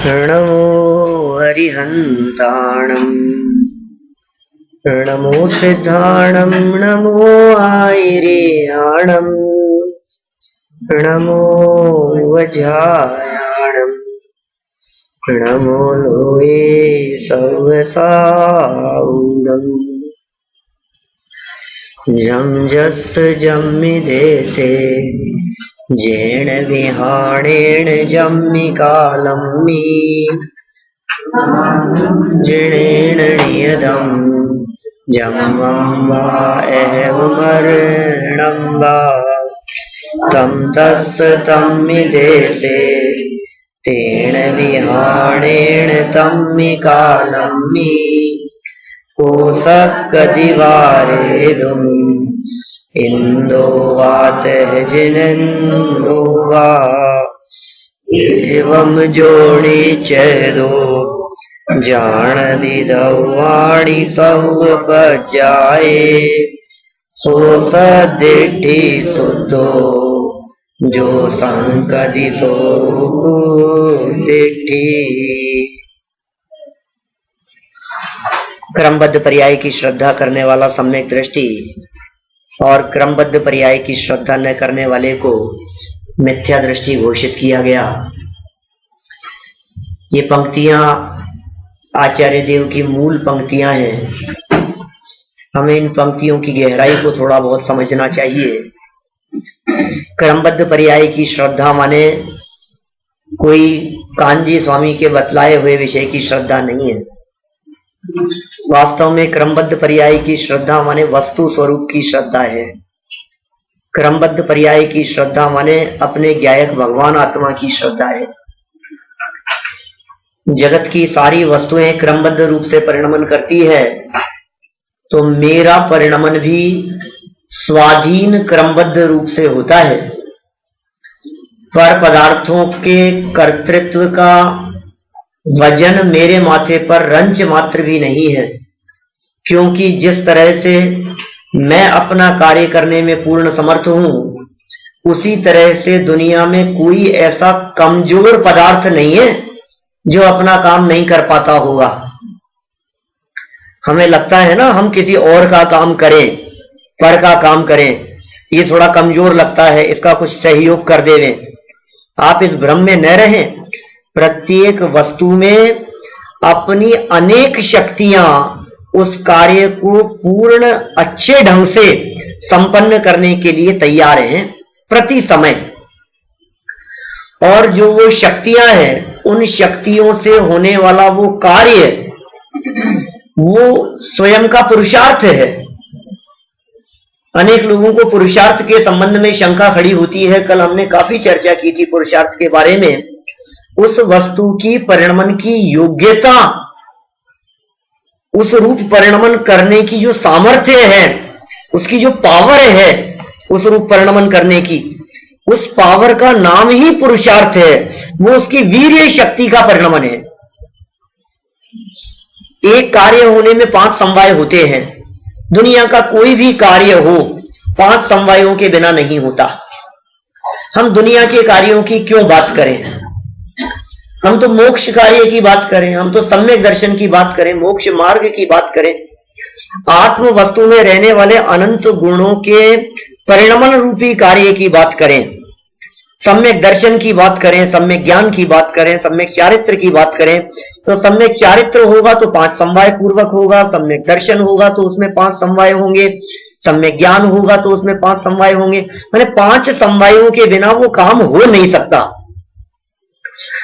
नमो हरिहन्ताणम् नमो सिद्धाणम् नमो आयर्याणम् नमो वज्रायाणम् नमो लोये सर्वसाऊणम् जम जस जम्मि देशे जेण विहाणेन जम्मि कालम्मि जिणेन नियतम् जम्मं वा एवमर्णं वा तं तस्य तम्मि देशे तेन विहाणेन तम्मि कालम्मि कोसक्कदिवारेदुम् इंदो वातः जिनेन्दो वा एवं जोड़ी चेदो जान दिदवाणी सब बजाए सो सदिठी सुतो जो संकदि सो दिठी। क्रमबद्ध पर्याय की श्रद्धा करने वाला सम्यक दृष्टि और क्रमबद्ध पर्याय की श्रद्धा न करने वाले को मिथ्या दृष्टि घोषित किया गया। ये पंक्तियां आचार्य देव की मूल पंक्तियां हैं। हमें इन पंक्तियों की गहराई को थोड़ा बहुत समझना चाहिए। क्रमबद्ध पर्याय की श्रद्धा माने कोई कांजी स्वामी के बतलाए हुए विषय की श्रद्धा नहीं है। वास्तव में क्रमबद्ध पर्याय की श्रद्धा माने वस्तु स्वरूप की श्रद्धा है। क्रमबद्ध पर्याय की श्रद्धा माने अपने ज्ञायक भगवान आत्मा की श्रद्धा है। जगत की सारी वस्तुएं क्रमबद्ध रूप से परिणमन करती है, तो मेरा परिणमन भी स्वाधीन क्रमबद्ध रूप से होता है। पर पदार्थों के कर्तृत्व का वजन मेरे माथे पर रंच मात्र भी नहीं है, क्योंकि जिस तरह से मैं अपना कार्य करने में पूर्ण समर्थ हूं, उसी तरह से दुनिया में कोई ऐसा कमजोर पदार्थ नहीं है जो अपना काम नहीं कर पाता होगा। हमें लगता है ना, हम किसी और का काम करें, पर का काम करें, ये थोड़ा कमजोर लगता है, इसका कुछ सहयोग कर देवें। आप इस भ्रम में न रहें। प्रत्येक वस्तु में अपनी अनेक शक्तियां उस कार्य को पूर्ण अच्छे ढंग से संपन्न करने के लिए तैयार हैं प्रति समय। और जो वो शक्तियां हैं, उन शक्तियों से होने वाला वो कार्य, वो स्वयं का पुरुषार्थ है। अनेक लोगों को पुरुषार्थ के संबंध में शंका खड़ी होती है। कल हमने काफी चर्चा की थी पुरुषार्थ के बारे में। उस वस्तु की परिणमन की योग्यता, उस रूप परिणमन करने की जो सामर्थ्य है, उसकी जो पावर है उस रूप परिणमन करने की, उस पावर का नाम ही पुरुषार्थ है। वो उसकी वीर्य शक्ति का परिणमन है। एक कार्य होने में 5 समवाय होते हैं। दुनिया का कोई भी कार्य हो 5 समवायों के बिना नहीं होता। हम दुनिया के कार्यों की क्यों बात करें? हम तो मोक्ष कार्य की बात करें, हम तो सम्यक दर्शन की बात करें, मोक्ष मार्ग की बात करें, आत्म वस्तु में रहने वाले अनंत गुणों के परिणमन रूपी कार्य की बात करें, सम्यक दर्शन की बात करें, सम्यक ज्ञान की बात करें, सम्यक चारित्र की बात करें। तो सम्यक चारित्र होगा तो 5 समवाय पूर्वक होगा, सम्यक दर्शन होगा तो उसमें 5 समवाय होंगे, सम्यक ज्ञान होगा तो उसमें 5 समवाय होंगे। मैंने 5 समवायों के बिना वो काम हो नहीं सकता।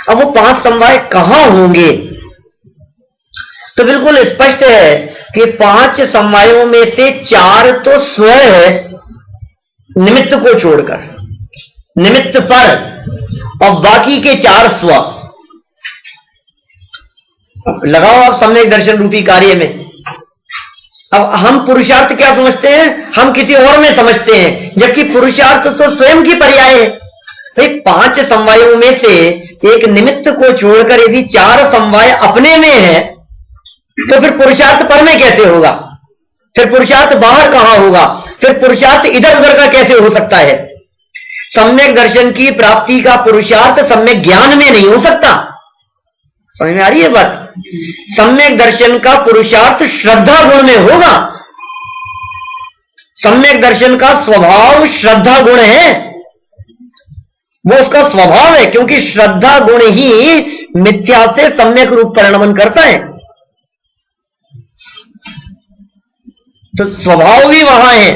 अब वो 5 समवाय कहां होंगे? तो बिल्कुल स्पष्ट है कि 5 समवायों में से 4 तो स्वयं है, निमित्त को छोड़कर, निमित्त पर, और बाकी के 4 स्व। लगाओ आप सम्यक दर्शन रूपी कार्य में। अब हम पुरुषार्थ क्या समझते हैं? हम किसी और में समझते हैं, जबकि पुरुषार्थ तो स्वयं की पर्याय है। भाई 5 समवायों में से एक निमित्त को छोड़कर यदि 4 समवाय अपने में है, तो फिर पुरुषार्थ पर में कैसे होगा? फिर पुरुषार्थ बाहर कहां होगा? फिर पुरुषार्थ इधर उधर का कैसे हो सकता है? सम्यक दर्शन की प्राप्ति का पुरुषार्थ सम्यक ज्ञान में नहीं हो सकता। समझ में आ रही है बात? सम्यक दर्शन का पुरुषार्थ श्रद्धा गुण में होगा। सम्यक दर्शन का स्वभाव श्रद्धा गुण है, वो उसका स्वभाव है, क्योंकि श्रद्धा गुण ही मिथ्या से सम्यक रूप परिणमन करता है। तो स्वभाव भी वहां है,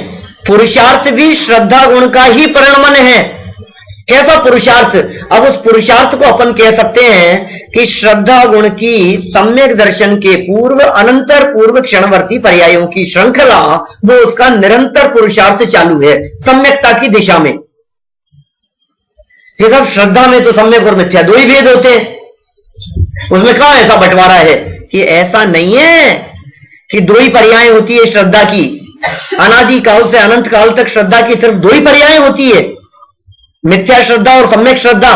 पुरुषार्थ भी श्रद्धा गुण का ही परिणमन है। कैसा पुरुषार्थ? अब उस पुरुषार्थ को अपन कह सकते हैं कि श्रद्धा गुण की सम्यक दर्शन के पूर्व अनंतर पूर्व क्षणवर्ती पर्यायों की श्रृंखला, वो उसका निरंतर पुरुषार्थ चालू है सम्यकता की दिशा में। ये सब श्रद्धा में तो सम्यक और मिथ्या दो ही भेद होते हैं, उसमें कहां ऐसा बंटवारा है कि ऐसा नहीं है कि दो ही पर्याय होती है श्रद्धा की। अनादि काल से अनंत काल तक श्रद्धा की सिर्फ दो ही पर्याय होती है, मिथ्या श्रद्धा और सम्यक श्रद्धा।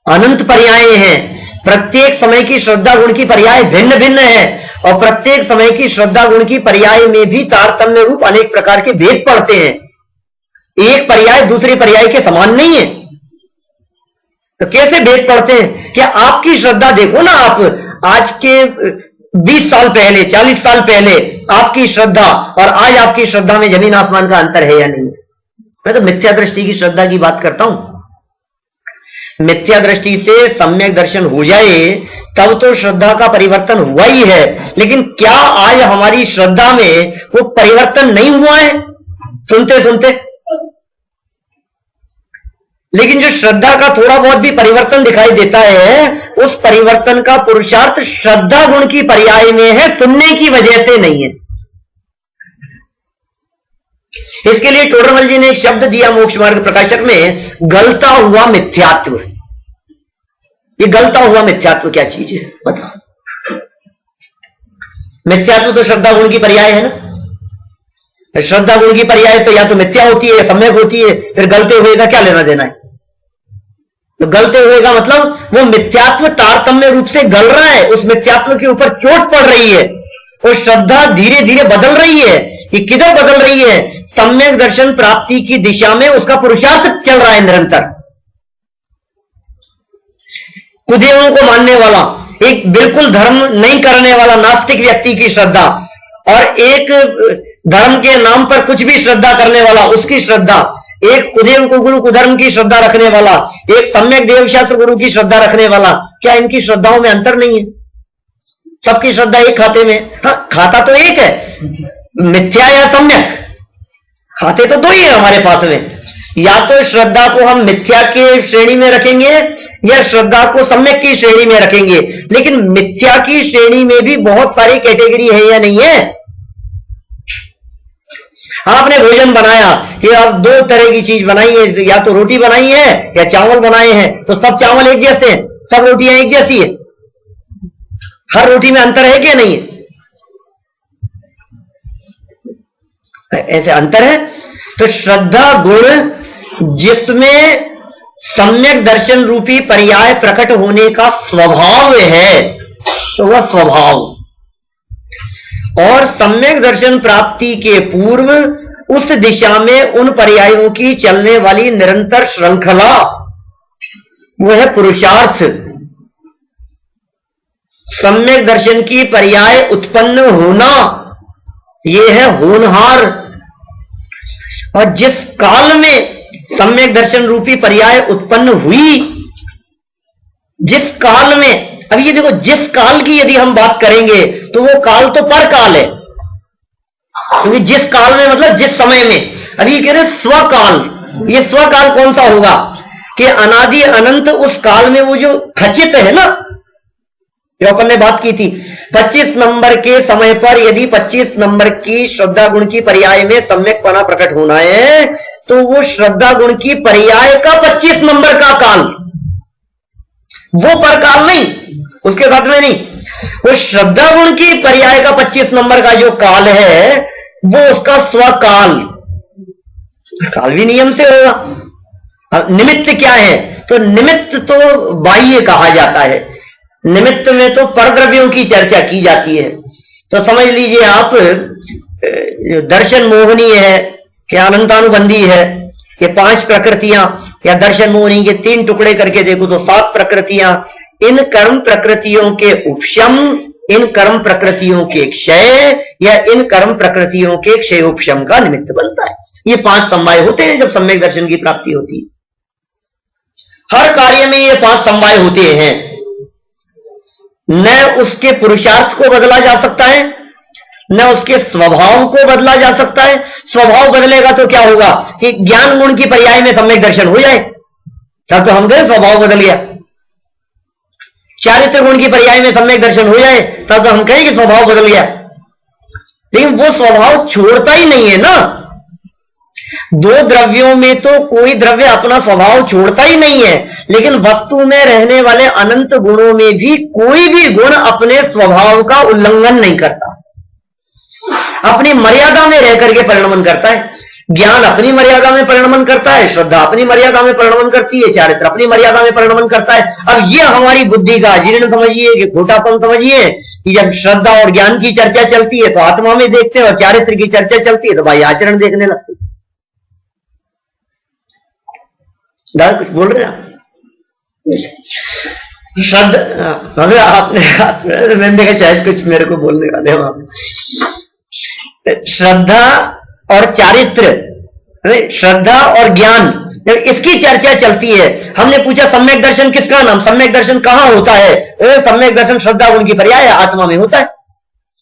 अनंत पर्याय हैं, प्रत्येक समय की श्रद्धा गुण की पर्याय भिन्न भिन्न है, और प्रत्येक समय की श्रद्धा गुण की पर्याय में भी तारतम्य रूप अनेक प्रकार के भेद पड़ते हैं। एक पर्याय दूसरे पर्याय के समान नहीं है। तो कैसे भेद पड़ते हैं? क्या आपकी श्रद्धा देखो ना, आप आज के 20 साल पहले 40 साल पहले आपकी श्रद्धा और आज आपकी श्रद्धा में जमीन आसमान का अंतर है या नहीं? मैं तो मिथ्या दृष्टि की श्रद्धा की बात करता हूं। मिथ्या दृष्टि से सम्यक दर्शन हो जाए तब तो श्रद्धा का परिवर्तन हुआ ही है, लेकिन क्या आज हमारी श्रद्धा में वो परिवर्तन नहीं हुआ है सुनते सुनते? लेकिन जो श्रद्धा का थोड़ा बहुत भी परिवर्तन दिखाई देता है, उस परिवर्तन का पुरुषार्थ श्रद्धा गुण की पर्याय में है, सुनने की वजह से नहीं है। इसके लिए टोडरमल जी ने एक शब्द दिया मोक्ष मार्ग प्रकाशक में, गलता हुआ मिथ्यात्व। ये गलता हुआ मिथ्यात्व क्या चीज है बताओ? मिथ्यात्व तो श्रद्धा गुण की पर्याय है ना। श्रद्धा गुण की पर्याय तो या तो मिथ्या होती है या सम्यक होती है, फिर गलते हुए का क्या लेना देना है? तो गलते हुए का मतलब वो मिथ्यात्व तारतम्य रूप से गल रहा है, उस मिथ्यात्व के ऊपर चोट पड़ रही है, और श्रद्धा धीरे धीरे बदल रही है। ये किधर बदल रही है? सम्यक दर्शन प्राप्ति की दिशा में उसका पुरुषार्थ चल रहा है निरंतर। कुदेवों को मानने वाला, एक बिल्कुल धर्म नहीं करने वाला नास्तिक व्यक्ति की श्रद्धा, और एक धर्म के नाम पर कुछ भी श्रद्धा करने वाला उसकी श्रद्धा, एक कुदेव को गुरु कुधर्म की श्रद्धा रखने वाला, एक सम्यक देवशास्त्र गुरु की श्रद्धा रखने वाला, क्या इनकी श्रद्धाओं में अंतर नहीं है? सबकी श्रद्धा एक खाते में। हाँ, खाता तो एक है, मिथ्या या सम्यक, खाते तो दो ही है हमारे पास में। या तो श्रद्धा को हम मिथ्या के श्रेणी में रखेंगे या श्रद्धा को सम्यक की श्रेणी में रखेंगे, लेकिन मिथ्या की श्रेणी में भी बहुत सारी कैटेगरी है या नहीं है? आपने भोजन बनाया कि आप दो तरह की चीज बनाई है, या तो रोटी बनाई है या चावल बनाए हैं, तो सब चावल एक जैसे हैं, सब रोटियां एक जैसी है? हर रोटी में अंतर है क्या नहीं है? ऐसे अंतर है। तो श्रद्धा गुण जिसमें सम्यक दर्शन रूपी पर्याय प्रकट होने का स्वभाव है, तो वह स्वभाव, और सम्यक दर्शन प्राप्ति के पूर्व उस दिशा में उन पर्यायों की चलने वाली निरंतर श्रृंखला, वो है पुरुषार्थ। सम्यक दर्शन की पर्याय उत्पन्न होना, यह है होनहार। और जिस काल में सम्यक दर्शन रूपी पर्याय उत्पन्न हुई, जिस काल में, अब ये देखो, जिस काल की यदि हम बात करेंगे तो वो काल तो पर काल है, क्योंकि जिस काल में मतलब जिस समय में। अब ये कह रहे स्वकाल, ये स्वकाल कौन सा होगा कि अनादि अनंत उस काल में वो जो खचित है ना, जो अपन ने बात की थी, 25 नंबर के समय पर यदि 25 नंबर की श्रद्धा गुण की पर्याय में सम्यकपना प्रकट होना है, तो वो श्रद्धा गुण की पर्याय का 25 नंबर का काल, वो पर काल नहीं, उसके साथ में नहीं, वो श्रद्धा गुण की पर्याय का 25 नंबर का जो काल है, वो उसका स्वकाल। काल भी नियम से होगा। निमित्त क्या है? तो निमित्त तो बाह्य कहा जाता है, निमित्त में तो परद्रव्यों की चर्चा की जाती है। तो समझ लीजिए आप, दर्शन मोहनीय है कि अनंतानुबंधी है, कि 5 प्रकृतियां, या दर्शन मोहनी के 3 टुकड़े करके देखो तो 7 प्रकृतियां, इन कर्म प्रकृतियों के उपशम, इन कर्म प्रकृतियों के क्षय या इन कर्म प्रकृतियों के क्षय उपशम का निमित्त बनता है। ये 5 समवाय होते हैं जब सम्यक दर्शन की प्राप्ति होती है। हर कार्य में ये 5 समवाय होते हैं। न उसके पुरुषार्थ को बदला जा सकता है, न उसके स्वभाव को बदला जा सकता है। स्वभाव बदलेगा तो क्या होगा कि ज्ञान गुण की पर्याय में सम्यक दर्शन हो जाए, तब तो हम कहें स्वभाव बदल गया। चारित्र गुण की पर्याय में सम्यक दर्शन हो जाए, तब तो हम कहें कि स्वभाव बदल गया। लेकिन वो स्वभाव छोड़ता ही नहीं है ना। 2 द्रव्यों में तो कोई द्रव्य अपना स्वभाव छोड़ता ही नहीं है, लेकिन वस्तु में रहने वाले अनंत गुणों में भी कोई भी गुण अपने स्वभाव का उल्लंघन नहीं करता, अपनी मर्यादा में रह करके परिणमन करता है। ज्ञान अपनी मर्यादा में परिणमन करता है, श्रद्धा अपनी मर्यादा में परिणमन करती है, चारित्र अपनी मर्यादा में परिणमन करता है। अब ये हमारी बुद्धि का जीर्ण समझिए कि खोटापन समझिए कि जब श्रद्धा और ज्ञान की चर्चा चलती है तो आत्मा में देखते हैं, और चारित्र की चर्चा चलती है तो भाई आचरण देखने लगते। दादा कुछ बोल रहे हैं आप? श्रद्धा आपने मैंने देखा शायद कुछ मेरे को बोलने वाले हम आप। श्रद्धा और चारित्र, श्रद्धा और ज्ञान, इसकी चर्चा चलती है। हमने पूछा सम्यक दर्शन किसका नाम, सम्यक दर्शन कहां होता है? सम्यक दर्शन श्रद्धा गुण की पर्याय है, आत्मा में होता है।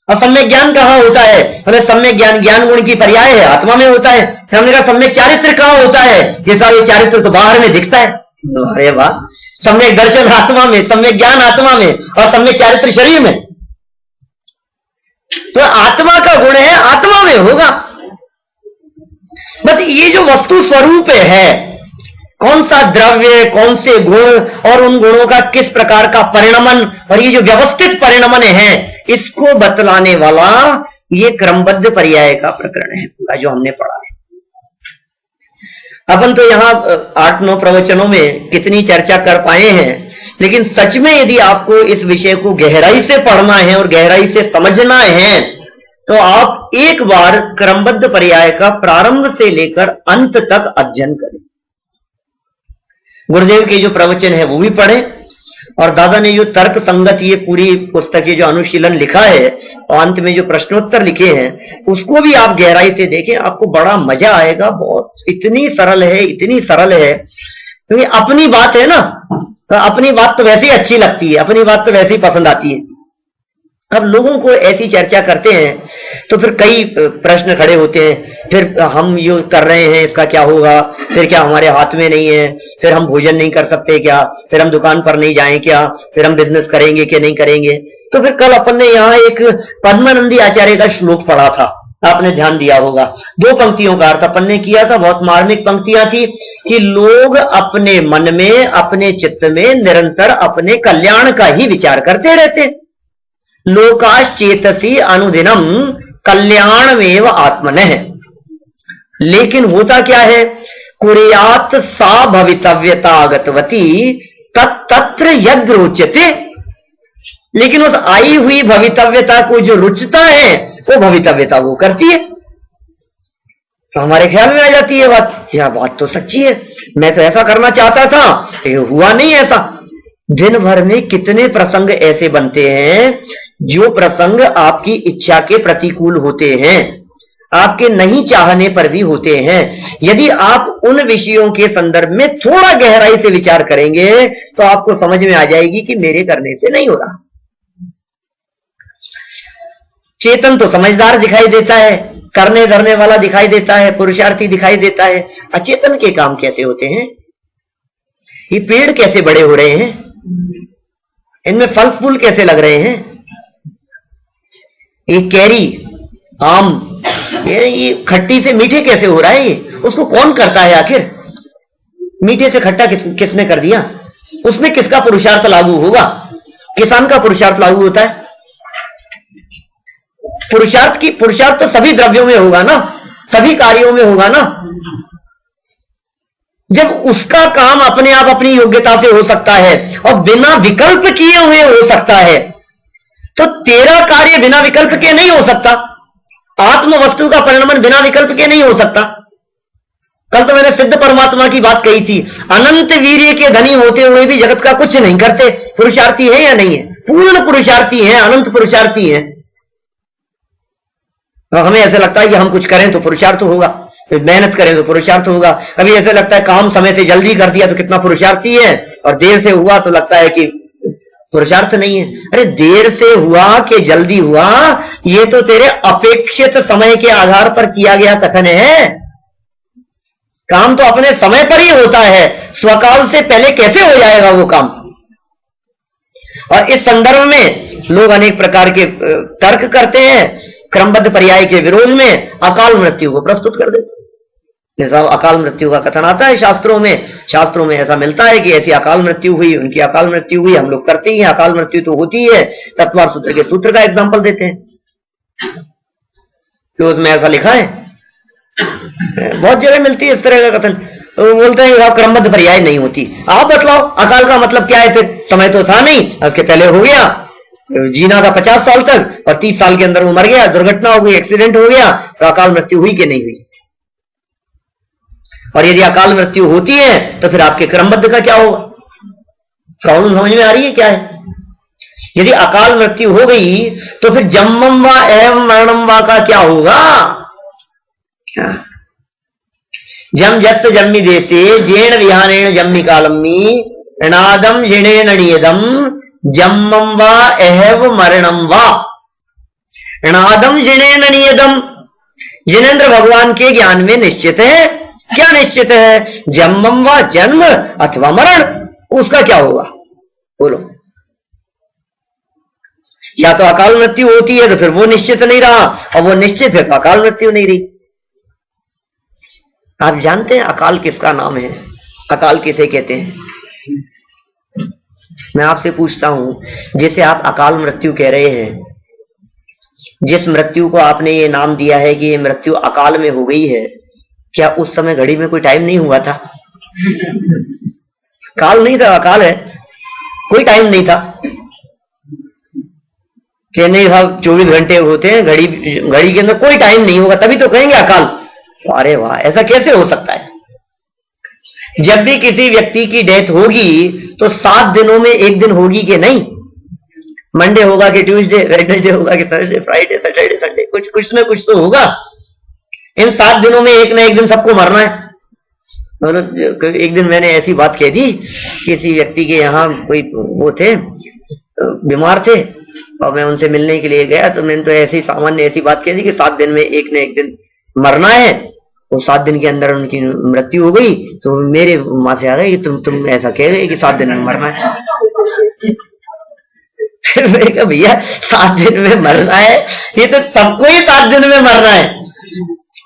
और सम्यक ज्ञान कहां होता है? हमने सम्यक ज्ञान ज्ञान गुण की पर्याय है, आत्मा में होता है। हमने कहा सम्यक चारित्र कहां होता है? ये सारे चारित्र तो बाहर में दिखता है। अरे वाह, सम्यक दर्शन आत्मा में, सम्यक ज्ञान आत्मा में, और सम्यक चारित्र शरीर में। तो आत्मा का गुण है, आत्मा में होगा। बस ये जो वस्तु स्वरूप है, कौन सा द्रव्य, कौन से गुण और उन गुणों का किस प्रकार का परिणमन, और ये जो व्यवस्थित परिणमन है, इसको बतलाने वाला ये क्रमबद्ध पर्याय का प्रकरण है पूरा जो हमने पढ़ा है। अपन तो यहां 8-9 प्रवचनों में कितनी चर्चा कर पाए हैं, लेकिन सच में यदि आपको इस विषय को गहराई से पढ़ना है और गहराई से समझना है तो आप एक बार क्रमबद्ध पर्याय का प्रारंभ से लेकर अंत तक अध्ययन करें। गुरुदेव के जो प्रवचन है वो भी पढ़ें, और दादा ने जो तर्क संगत ये पूरी पुस्तक जो अनुशीलन लिखा है और अंत में जो प्रश्नोत्तर लिखे हैं उसको भी आप गहराई से देखें, आपको बड़ा मजा आएगा। बहुत इतनी सरल है, इतनी सरल है, क्योंकि अपनी बात है ना, तो अपनी बात तो वैसे ही अच्छी लगती है, अपनी बात तो वैसे ही पसंद आती है। अब लोगों को ऐसी चर्चा करते हैं तो फिर कई प्रश्न खड़े होते हैं, फिर हम ये कर रहे हैं इसका क्या होगा, फिर क्या हमारे हाथ में नहीं है, फिर हम भोजन नहीं कर सकते क्या, फिर हम दुकान पर नहीं जाएं क्या, फिर हम बिजनेस करेंगे कि नहीं करेंगे। तो फिर कल अपन ने यहाँ एक पद्मानंदी आचार्य का श्लोक पढ़ा था, आपने ध्यान दिया होगा। 2 पंक्तियों का अर्थ अपन ने किया था, बहुत मार्मिक पंक्तियां थी कि लोग अपने मन में, अपने चित्त में निरंतर अपने कल्याण का ही विचार करते रहते। लोकाश्चेतसी अनुदिनम कल्याणमेव आत्मनः। लेकिन होता क्या है, कुर्यात सा भवितव्यतागतवती तत्र यद् रोचते। लेकिन उस आई हुई भवितव्यता को जो रुचता है वो भवितव्यता वो करती है। तो हमारे ख्याल में आ जाती है बात, यह बात तो सच्ची है, मैं तो ऐसा करना चाहता था, ये हुआ नहीं ऐसा। दिन भर में कितने प्रसंग ऐसे बनते हैं जो प्रसंग आपकी इच्छा के प्रतिकूल होते हैं, आपके नहीं चाहने पर भी होते हैं। यदि आप उन विषयों के संदर्भ में थोड़ा गहराई से विचार करेंगे तो आपको समझ में आ जाएगी कि मेरे करने से नहीं हो रहा। चेतन तो समझदार दिखाई देता है, करने धरने वाला दिखाई देता है, पुरुषार्थी दिखाई देता है। अचेतन के काम कैसे होते हैं, ये पेड़ कैसे बड़े हो रहे हैं, इनमें फल फूल कैसे लग रहे हैं, ये कैरी आम ये खट्टी से मीठे कैसे हो रहा है, ये उसको कौन करता है आखिर, मीठे से खट्टा किसने कर दिया, उसमें किसका पुरुषार्थ लागू होगा? किसान का पुरुषार्थ लागू होता है। पुरुषार्थ तो सभी द्रव्यों में होगा ना, सभी कार्यों में होगा ना। जब उसका काम अपने आप अपनी योग्यता से हो सकता है और बिना विकल्प किए हुए हो सकता है, तो तेरा कार्य बिना विकल्प के नहीं हो सकता। आत्म वस्तु का परिणमन बिना विकल्प के नहीं हो सकता। कल तो मैंने सिद्ध परमात्मा की बात कही थी, अनंत वीर्य के धनी होते हुए भी जगत का कुछ नहीं करते, पुरुषार्थी है या नहीं है? पूर्ण पुरुषार्थी है, अनंत पुरुषार्थी है। तो हमें ऐसे लगता है कि हम कुछ करें तो पुरुषार्थ होगा, मेहनत करें तो पुरुषार्थ होगा। अभी ऐसे लगता है काम समय से जल्दी कर दिया तो कितना पुरुषार्थी है, और देर से हुआ तो लगता है कि पुरुषार्थ नहीं है। अरे देर से हुआ कि जल्दी हुआ, ये तो तेरे अपेक्षित समय के आधार पर किया गया कथन है। काम तो अपने समय पर ही होता है, स्वकाल से पहले कैसे हो जाएगा वो काम? और इस संदर्भ में लोग अनेक प्रकार के तर्क करते हैं, क्रमबद्ध पर्याय के विरोध में अकाल मृत्यु को प्रस्तुत कर देते हैं। जैसा अकाल मृत्यु का कथन आता है शास्त्रों में ऐसा मिलता है कि ऐसी अकाल मृत्यु हुई, उनकी अकाल मृत्यु हुई, हम लोग करते ही हैं, अकाल मृत्यु तो होती है। तत्वार सूत्र के सूत्र का एग्जाम्पल देते हैं कि उसमें ऐसा लिखा है, बहुत जगह मिलती है इस तरह का कथन। तो बोलते हैं क्रमबद्ध पर्याय नहीं होती। आप बतलाओ अकाल का मतलब क्या है? फिर समय तो था नहीं, उसके पहले हो गया, जीना था 50 साल तक और 30 साल के अंदर वो मर गया, दुर्घटना हो गई, एक्सीडेंट हो गया, तो अकाल मृत्यु हुई कि नहीं हुई? और यदि अकाल मृत्यु होती है तो फिर आपके क्रमबद्ध का क्या होगा? प्रॉब्लम समझ में आ रही है क्या है? यदि अकाल मृत्यु हो गई तो फिर जन्मम व एवं मरणम व का क्या होगा? जम जस जन्मी देशे जेण विहानेण जन्मी कालम्मी ऋणादम जिणेन नियदम जन्मम व एव मरणम व। ऋणादम जिणेन नियदम, जिनेन्द्र भगवान के ज्ञान में निश्चित है। क्या निश्चित है? जन्मम व जन्म अथवा मरण, उसका क्या होगा? बोलो। या तो अकाल मृत्यु होती है तो फिर वो निश्चित नहीं रहा, और वो निश्चित है तो अकाल मृत्यु नहीं रही। आप जानते हैं अकाल किसका नाम है? अकाल किसे कहते हैं? मैं आपसे पूछता हूं, जैसे आप अकाल मृत्यु कह रहे हैं, जिस मृत्यु को आपने ये नाम दिया है कि ये मृत्यु अकाल में हो गई है, क्या उस समय घड़ी में कोई टाइम नहीं हुआ था? काल नहीं था, अकाल है, कोई टाइम नहीं था कि नहीं साहब 24 घंटे होते हैं, घड़ी के अंदर कोई टाइम नहीं होगा, तभी तो कहेंगे अकाल। अरे वाह, ऐसा कैसे हो सकता है? जब भी किसी व्यक्ति की डेथ होगी तो 7 दिनों में एक दिन होगी कि नहीं? मंडे होगा कि ट्यूसडे, वेडनेसडे होगा कि थर्सडे, फ्राइडे, सैटरडे, संडे, कुछ ना कुछ तो होगा। इन 7 दिनों में एक ना एक दिन सबको मरना है। मतलब एक दिन मैंने ऐसी बात कह दी, किसी व्यक्ति के यहाँ कोई वो थे, बीमार थे, और मैं उनसे मिलने के लिए गया, तो मैंने तो ऐसी सामान्य ऐसी बात कह दी कि 7 दिन में एक न एक दिन मरना है। और 7 दिन के अंदर उनकी मृत्यु हो गई, तो मेरे माँ से आ गई कि तुम ऐसा कह रहे कि 7 दिन में मरना है। फिर मैंने कहा भैया 7 दिन में मरना है, ये तो सबको ही 7 दिन में मरना है,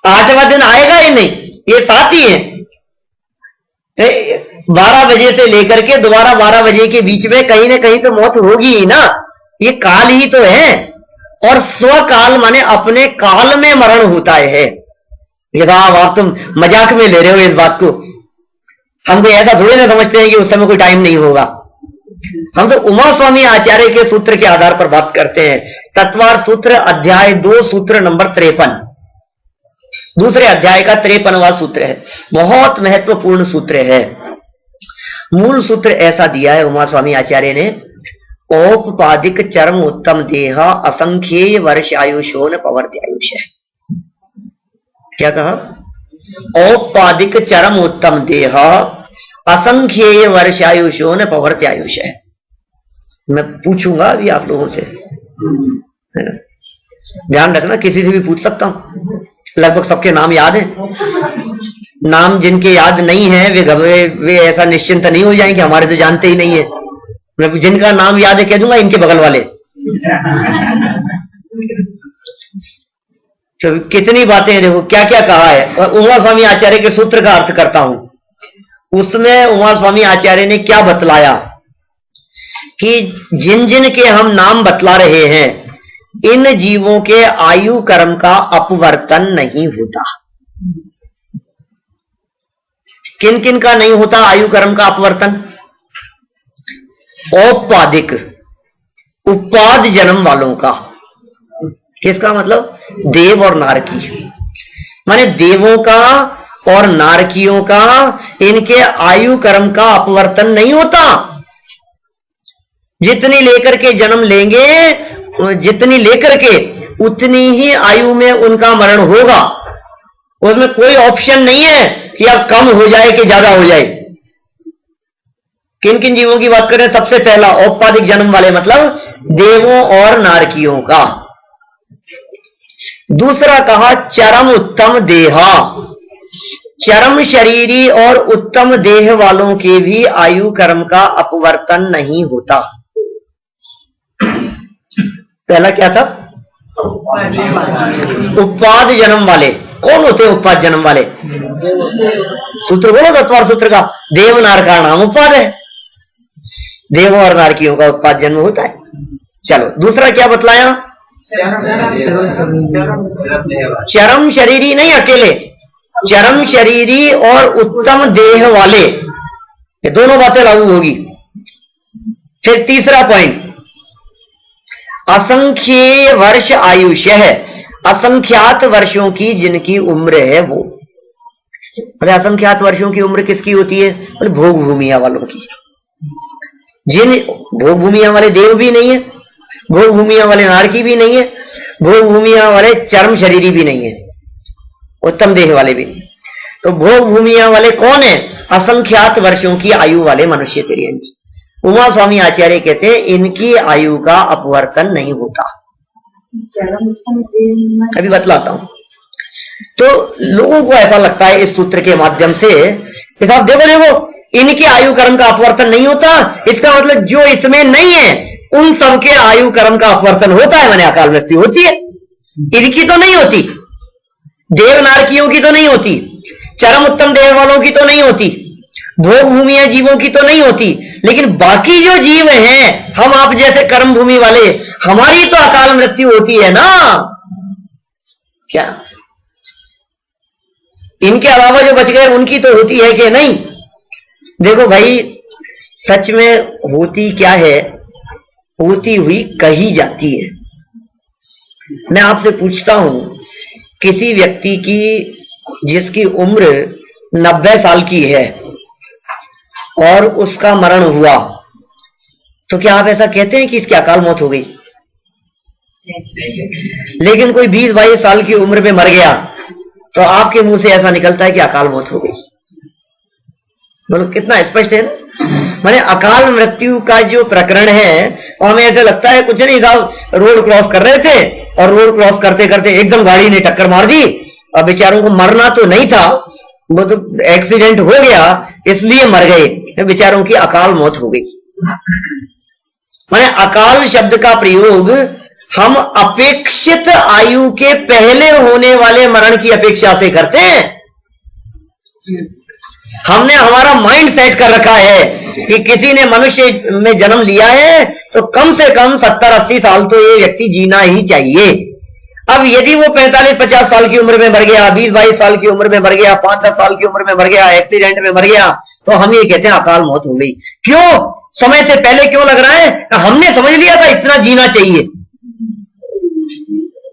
8वां दिन आएगा ही नहीं, ये 7 ही है। 12 बजे से लेकर के दोबारा 12 बजे के बीच में कहीं ना कहीं तो मौत होगी ही ना, ये काल ही तो है। और स्वकाल माने अपने काल में मरण होता है। ये साहब आप तुम मजाक में ले रहे हो इस बात को, हम तो ऐसा थोड़ी ना समझते हैं कि उस समय कोई टाइम नहीं होगा। हम तो उमा स्वामी आचार्य के सूत्र के आधार पर बात करते हैं। तत्वार सूत्र अध्याय 2 सूत्र नंबर 53, दूसरे अध्याय का 53वां सूत्र है, बहुत महत्वपूर्ण सूत्र है। मूल सूत्र ऐसा दिया है उमा स्वामी आचार्य ने, औपपादिक चरम उत्तम देह असंख्येय वर्ष आयुषो न पवर्त्यायुष है। क्या कहा? औपपादिक चरम उत्तम देह असंख्येय वर्ष आयुषो न पवर्त्यायुष है। मैं पूछूंगा अभी आप लोगों से, है ना? ध्यान रखना, किसी से भी पूछ सकता हूं, लगभग सबके नाम याद हैं। नाम जिनके याद नहीं है वे ऐसा निश्चिंत नहीं हो जाएंगे हमारे तो जानते ही नहीं है। मैं जिनका नाम याद है कह दूंगा इनके बगल वाले। तो कितनी बातें देखो क्या क्या कहा है। और उमा स्वामी आचार्य के सूत्र का अर्थ करता हूं, उसमें उमा स्वामी आचार्य ने क्या बतलाया कि जिन जिन के हम नाम बतला रहे हैं, इन जीवों के आयु कर्म का अपवर्तन नहीं होता। किन किन का नहीं होता आयु कर्म का अपवर्तन? औपादिक, उपाद जन्म वालों का। किसका मतलब? देव और नारकी, माने देवों का और नारकियों का, इनके आयु कर्म का अपवर्तन नहीं होता। जितनी लेकर के जन्म लेंगे, जितनी लेकर के उतनी ही आयु में उनका मरण होगा। उसमें कोई ऑप्शन नहीं है कि अब कम हो जाए कि ज्यादा हो जाए। किन किन जीवों की बात करें? सबसे पहला औपाधिक जन्म वाले, मतलब देवों और नारकियों का। दूसरा कहा चरम उत्तम देहा, चरम शरीरी और उत्तम देह वालों के भी आयु कर्म का अपवर्तन नहीं होता। पहला क्या था? उत्पाद जन्म वाले। कौन होते हैं उत्पाद जन्म वाले? सूत्र बोलो तत्वार सूत्र का। देव नार का नाम उत्पाद है, देवों और नारकियों का उत्पाद जन्म होता है। चलो दूसरा क्या बतलाया? चरम शरीरी नहीं, अकेले चरम शरीरी और उत्तम देह वाले, ये दोनों बातें लागू होगी। फिर तीसरा पॉइंट, असंख्य वर्ष आयुष्य है, असंख्यात वर्षों की जिनकी उम्र है वो। अरे असंख्यात वर्षों की उम्र किसकी होती है? बोले भोग भूमिया वालों की। जिन भोग भूमिया वाले देव भी नहीं है, भोग भूमिया वाले नारकी भी नहीं है, भोग भूमिया वाले चरम शरीरी भी नहीं है, उत्तम देह वाले भी नहीं। तो भोग भूमिया वाले कौन है? असंख्यात वर्षों की आयु वाले मनुष्य तिर्यंच। उमा स्वामी आचार्य कहते हैं इनकी आयु का अपवर्तन नहीं होता। अभी बतलाता हूं। तो लोगों को ऐसा लगता है इस सूत्र के माध्यम से कि साहब देखो देखो इनके आयु कर्म का अपवर्तन नहीं होता, इसका मतलब जो इसमें नहीं है उन सबके आयु कर्म का अपवर्तन होता है, माने अकाल मृत्यु होती है। इनकी तो नहीं होती, देव नारकियों की तो नहीं होती, चरम उत्तम देह वालों की तो नहीं होती, भोग भूमिया जीवों की तो नहीं होती, लेकिन बाकी जो जीव हैं, हम आप जैसे कर्म भूमि वाले, हमारी तो अकाल मृत्यु होती है ना। क्या इनके अलावा जो बच गए उनकी तो होती है कि नहीं? देखो भाई, सच में होती क्या है? होती हुई कही जाती है। मैं आपसे पूछता हूं, किसी व्यक्ति की जिसकी उम्र 90 साल की है और उसका मरण हुआ, तो क्या आप ऐसा कहते हैं कि इसकी अकाल मौत हो गई? लेकिन कोई 20-22 साल की उम्र में मर गया तो आपके मुंह से ऐसा निकलता है कि अकाल मौत हो गई। बोलो कितना स्पष्ट है ना। माने अकाल मृत्यु का जो प्रकरण है, और हमें ऐसे लगता है कुछ नहीं साहब, रोड क्रॉस कर रहे थे और रोड क्रॉस करते करते एकदम गाड़ी ने टक्कर मार दी और बेचारों को मरना तो नहीं था, वो तो एक्सीडेंट हो गया इसलिए मर गए, बेचारों की अकाल मौत हो गई। माने अकाल शब्द का प्रयोग हम अपेक्षित आयु के पहले होने वाले मरण की अपेक्षा से करते हैं। हमने हमारा माइंड सेट कर रखा है कि किसी ने मनुष्य में जन्म लिया है तो कम से कम 70-80 साल तो ये व्यक्ति जीना ही चाहिए। अब यदि वो 45-50 साल की उम्र में मर गया, 20-22 साल की उम्र में मर गया, 5-10 साल की उम्र में मर गया, एक्सीडेंट में मर गया, तो हम ये कहते हैं अकाल मौत हो गई। क्यों? समय से पहले क्यों लग रहा है? हमने समझ लिया था इतना जीना चाहिए।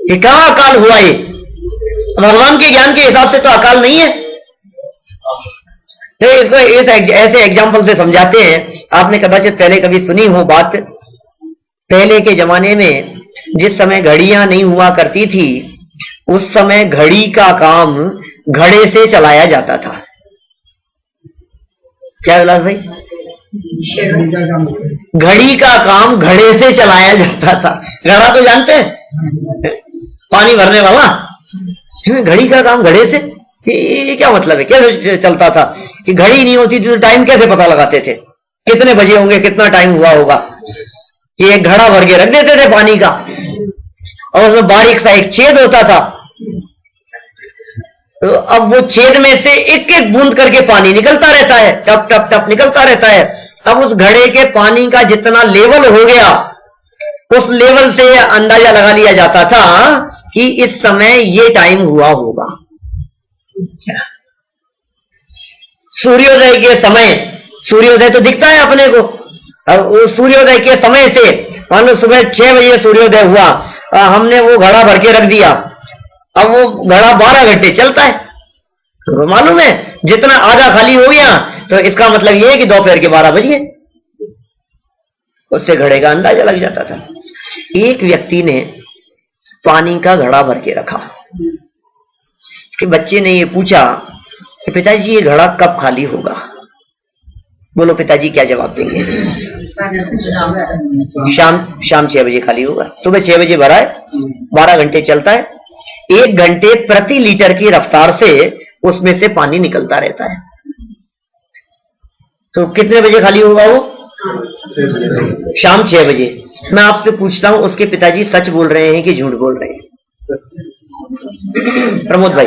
ये कहां अकाल हुआ? ये भगवान के ज्ञान के हिसाब से तो अकाल नहीं है। तो इसको ऐसे एग्जाम्पल से समझाते हैं। आपने कदाचित पहले कभी सुनी हो बात, पहले के जमाने में जिस समय घड़ियां नहीं हुआ करती थी उस समय घड़ी का काम घड़े से चलाया जाता था। क्या विलास भाई? घड़ी का काम घड़े से चलाया जाता था। घड़ा तो जानते हैं, पानी भरने वाला। घड़ी का काम घड़े से, ये क्या मतलब है? कैसे चलता था कि घड़ी नहीं होती थी तो टाइम कैसे पता लगाते थे? कितने बजे होंगे, कितना टाइम हुआ होगा? कि एक घड़ा भर के रख देते थे पानी का और उसमें बारीक सा एक छेद होता था। तो अब वो छेद में से एक एक बूंद करके पानी निकलता रहता है, टप टप टप निकलता रहता है। अब उस घड़े के पानी का जितना लेवल हो गया उस लेवल से अंदाजा लगा लिया जाता था कि इस समय ये टाइम हुआ होगा। सूर्योदय के समय, सूर्योदय तो दिखता है अपने को, अब सूर्योदय के समय से मान लो सुबह 6 बजे सूर्योदय हुआ, हमने वो घड़ा भर के रख दिया, अब वो घड़ा 12 घंटे चलता है। तो मालूम है जितना आधा खाली हो गया तो इसका मतलब ये है कि दोपहर के 12 बज गए। उससे घड़े का अंदाजा लग जाता था। एक व्यक्ति ने पानी का घड़ा भर के रखा। उसके बच्चे ने ये पूछा कि पिताजी ये घड़ा कब खाली होगा? बोलो पिताजी क्या जवाब देंगे? शाम 6 बजे खाली होगा। सुबह 6 बजे भरा है, 12 घंटे चलता है, 1 घंटे प्रति लीटर की रफ्तार से उसमें से पानी निकलता रहता है। तो कितने बजे खाली होगा वो? शाम 6 बजे। मैं आपसे पूछता हूं उसके पिताजी सच बोल रहे हैं कि झूठ बोल रहे हैं? प्रमोद भाई,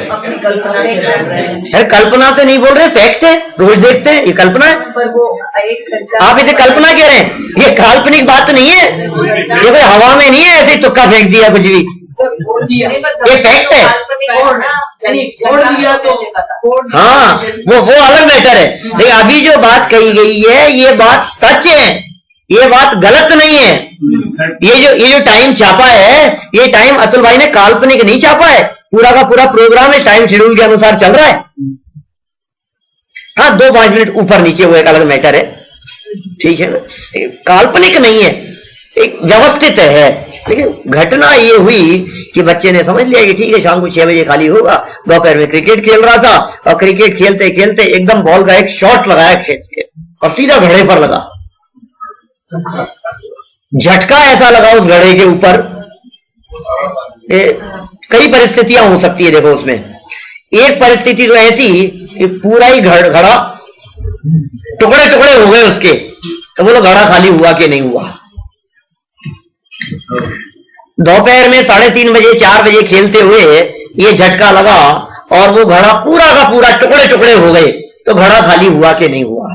कल्पना से नहीं बोल रहे, फैक्ट है, रोज देखते हैं। ये कल्पना है? आप इसे कल्पना कह रहे हैं? ये काल्पनिक बात नहीं है, ये कोई हवा में नहीं है ऐसे तुक्का फेंक दिया कुछ भी, ये फैक्ट है। हाँ, वो अलग मैटर है। लेकिन अभी जो बात कही गई है ये बात सच है, ये बात गलत नहीं है। ये जो टाइम छापा है, ये टाइम अतुल भाई ने काल्पनिक नहीं छापा है, पूरा का पूरा प्रोग्राम है, टाइम शेड्यूल के अनुसार चल रहा है। हाँ, 2-5 मिनट ऊपर नीचे वो एक अलग मैटर है, ठीक है ना, काल्पनिक नहीं है, एक व्यवस्थित है। लेकिन घटना ये हुई कि बच्चे ने समझ लिया कि ठीक है शाम को 6 बजे खाली होगा। दोपहर में क्रिकेट खेल रहा था और क्रिकेट खेलते खेलते एकदम बॉल का एक शॉट लगाया खेत के और सीधा घड़े पर लगा। झटका ऐसा लगा उस घड़े के ऊपर, कई परिस्थितियां हो सकती है। देखो उसमें एक परिस्थिति तो ऐसी कि पूरा ही घड़ा टुकड़े टुकड़े हो गए उसके, तो बोलो घड़ा खाली हुआ कि नहीं हुआ? दोपहर में 3:30 बजे 4 बजे खेलते हुए ये झटका लगा और वो घड़ा पूरा का पूरा टुकड़े टुकड़े हो गए, तो घड़ा खाली हुआ कि नहीं हुआ?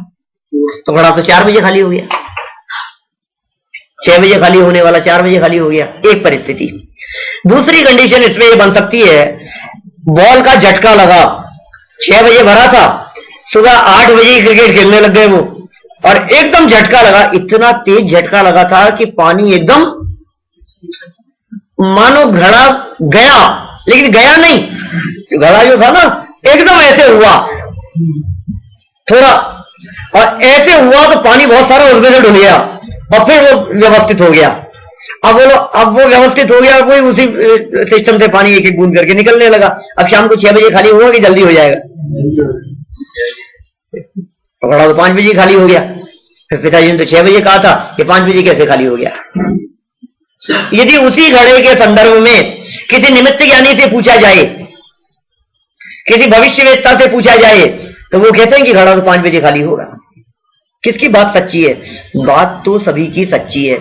तो घड़ा तो 4 बजे खाली हो गया। 6 बजे खाली होने वाला 4 बजे खाली हो गया, एक परिस्थिति। दूसरी कंडीशन इसमें ये बन सकती है, बॉल का झटका लगा, 6 बजे भरा था, सुबह 8 बजे क्रिकेट खेलने लग गए वो, और एकदम झटका लगा, इतना तेज झटका लगा था कि पानी एकदम मानो घड़ा गया, लेकिन गया नहीं। घड़ा जो था ना एकदम ऐसे हुआ थोड़ा, और ऐसे हुआ तो पानी बहुत सारा उसमें से डुल गया और फिर वो व्यवस्थित हो गया। अब वो व्यवस्थित हो गया, कोई उसी सिस्टम से पानी एक एक बूंद करके निकलने लगा। अब शाम को 6 बजे खाली होगा कि जल्दी हो जाएगा? घड़ा तो 5 बजे खाली हो गया। फिर पिताजी ने तो 6 बजे कहा था कि 5 बजे कैसे खाली हो गया? यदि उसी घड़े के संदर्भ में किसी निमित्त ज्ञानी से पूछा जाए, किसी भविष्यवेत्ता से पूछा जाए, तो वो कहते हैं कि घड़ा तो 5 बजे खाली होगा। किसकी बात सच्ची है? बात तो सभी की सच्ची है।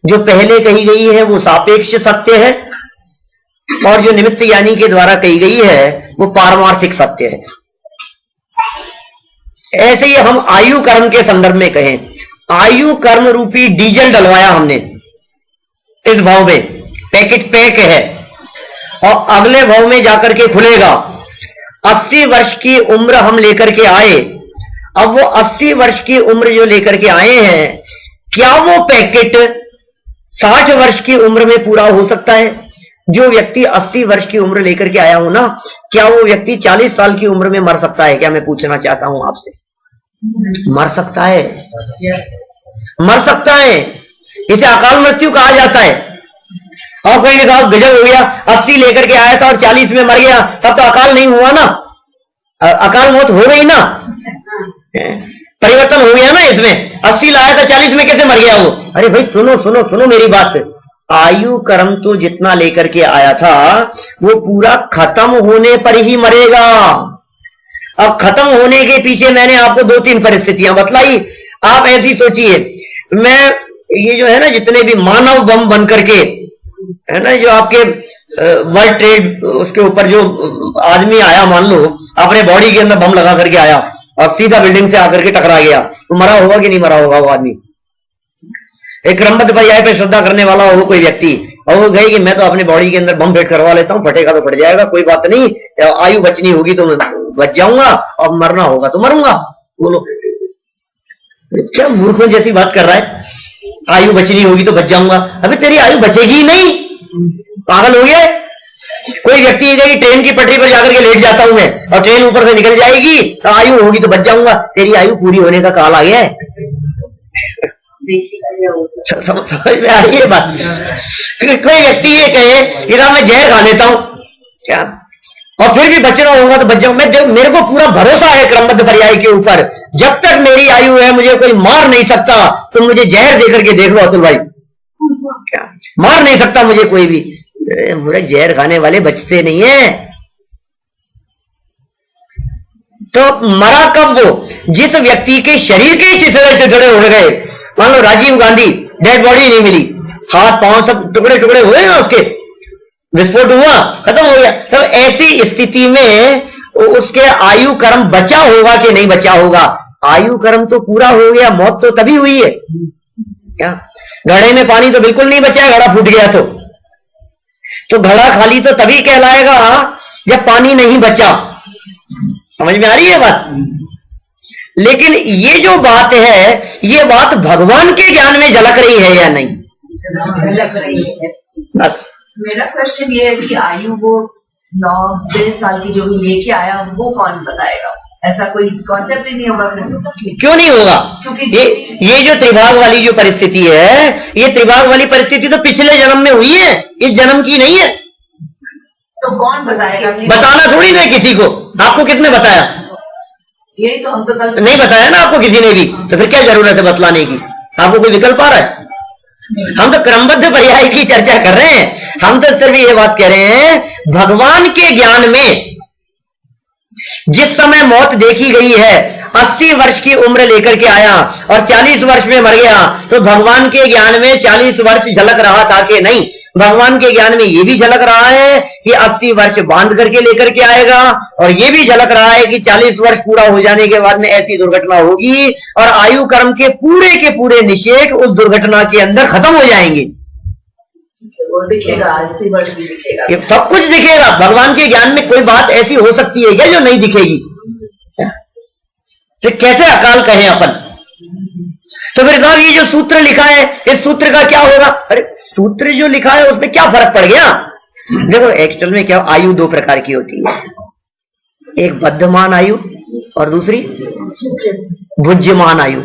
जो पहले कही गई है वो सापेक्ष सत्य है, और जो निमित्त ज्ञानी के द्वारा कही गई है वो पारमार्थिक सत्य है। ऐसे ही हम आयु कर्म के संदर्भ में कहें, आयु कर्म रूपी डीजल डलवाया हमने इस भाव में, पैकेट पैक है, और अगले भाव में जाकर के खुलेगा। 80 वर्ष की उम्र हम लेकर के आए, अब वो 80 वर्ष की उम्र जो लेकर के आए हैं, क्या वो पैकेट 60 वर्ष की उम्र में पूरा हो सकता है? जो व्यक्ति 80 वर्ष की उम्र लेकर के आया हो ना, क्या वो व्यक्ति 40 साल की उम्र में मर सकता है? क्या मैं पूछना चाहता हूं आपसे। मर सकता है, मर सकता है। इसे अकाल मृत्यु कहा जाता है। और कोई लिखा गजब हो गया, 80 लेकर के आया था और 40 में मर गया, तब तो अकाल नहीं हुआ ना, अकाल मौत हो गई ना, परिवर्तन हो गया ना इसमें। 80 लाया था, 40 में कैसे मर गया वो? अरे भाई सुनो सुनो सुनो मेरी बात। आयु कर्म तो जितना लेकर के आया था वो पूरा खत्म होने पर ही मरेगा। अब खत्म होने के पीछे मैंने आपको 2-3 परिस्थितियां बतलाई। आप ऐसी सोचिए, मैं ये जो है ना, जितने भी मानव बम बन करके है ना, जो आपके वर्ल्ड ट्रेड उसके ऊपर जो आदमी आया, मान लो अपने बॉडी के अंदर बम लगा करके आया और सीधा बिल्डिंग से आकर के टकरा गया, तो मरा होगा कि नहीं मरा होगा वो आदमी? एक क्रमबद्ध पर्याय पे श्रद्धा करने वाला हो कोई व्यक्ति, और वो कहे कि मैं तो अपने बॉडी के अंदर बम फिट करवा लेता हूं, फटेगा तो फट जाएगा, कोई बात नहीं, आयु बचनी होगी तो बच जाऊंगा और मरना होगा तो मरूंगा। बोलो क्या मूर्खों जैसी बात कर रहा है। आयु बचनी होगी तो बच जाऊंगा, अबे तेरी आयु बचेगी ही नहीं, पागल हो गया। कोई व्यक्ति ये कि ट्रेन की पटरी पर जाकर के लेट जाता हूं मैं और ट्रेन ऊपर से निकल जाएगी तो आयु होगी तो बच जाऊंगा, तेरी आयु पूरी होने का काल आ गया है। समझ में आ रही है बात? कोई व्यक्ति ये कहे कि ना मैं जहर खा लेता हूं क्या, और फिर भी बचना होगा तो बच जाऊं मैं, जब मेरे को पूरा भरोसा है क्रमबद्ध पर्याय के ऊपर, जब तक मेरी आयु है मुझे कोई मार नहीं सकता, तो मुझे जहर देकर के देख लो अतुल भाई, क्या मार नहीं सकता मुझे कोई भी। मुझे जहर खाने वाले बचते नहीं है। तो मरा कब वो, जिस व्यक्ति के शरीर के चिथड़े चिथड़े उड़ गए। मान लो राजीव गांधी, डेड बॉडी नहीं मिली, हाथ पांव सब टुकड़े टुकड़े हुए ना, उसके विस्फोट हुआ, खत्म हो गया। तो ऐसी स्थिति में उसके आयु कर्म बचा होगा कि नहीं बचा होगा? आयु कर्म तो पूरा हो गया, मौत तो तभी हुई है क्या? घड़े में पानी तो बिल्कुल नहीं बचा, घड़ा फूट गया तो घड़ा खाली तो तभी कहलाएगा जब पानी नहीं बचा। समझ में आ रही है बात? लेकिन ये जो बात है, ये बात भगवान के ज्ञान में झलक रही है या नहीं? झलक रही है। बस मेरा क्वेश्चन ये है कि आयु वो 9-10 साल की जो भी लेके आया वो कौन बताएगा? ऐसा कोई कॉन्सेप्ट ही नहीं होगा फिर? क्यों नहीं होगा? ये जो त्रिभाग वाली जो परिस्थिति है, ये त्रिभाग वाली परिस्थिति तो पिछले जन्म में हुई है, इस जन्म की नहीं है। तो कौन बताएगा? बताना थोड़ी ना किसी को। आपको किसने बताया? यही तो हम तो कल नहीं बताया ना आपको किसी ने भी, तो फिर क्या जरूरत है बतलाने की? आपको कोई विकल्प आ रहा है? हम तो क्रमबद्ध पर्याय की चर्चा कर रहे हैं। हम तो सिर्फ ये बात कह रहे हैं, भगवान के ज्ञान में जिस समय मौत देखी गई है, 80 वर्ष की उम्र लेकर के आया और 40 वर्ष में मर गया, तो भगवान के ज्ञान में 40 वर्ष झलक रहा था कि नहीं? भगवान के ज्ञान में ये भी झलक रहा है कि 80 वर्ष बांध करके लेकर के आएगा, और ये भी झलक रहा है कि 40 वर्ष पूरा हो जाने के बाद में ऐसी दुर्घटना होगी और आयु कर्म के पूरे निषेध उस दुर्घटना के अंदर खत्म हो जाएंगे। वो दिखेगा, 80 वर्ष भी दिखेगा, ये सब कुछ दिखेगा। भगवान के ज्ञान में कोई बात ऐसी हो सकती है क्या जो नहीं दिखेगी? कैसे अकाल कहें अपन? तो फिर साहब ये जो सूत्र लिखा है, इस सूत्र का क्या होगा? अरे सूत्र जो लिखा है उसमें क्या फर्क पड़ गया? देखो एक्चुअल में क्या, आयु 2 प्रकार की होती है, एक बद्धमान आयु और दूसरी भुज्यमान आयु।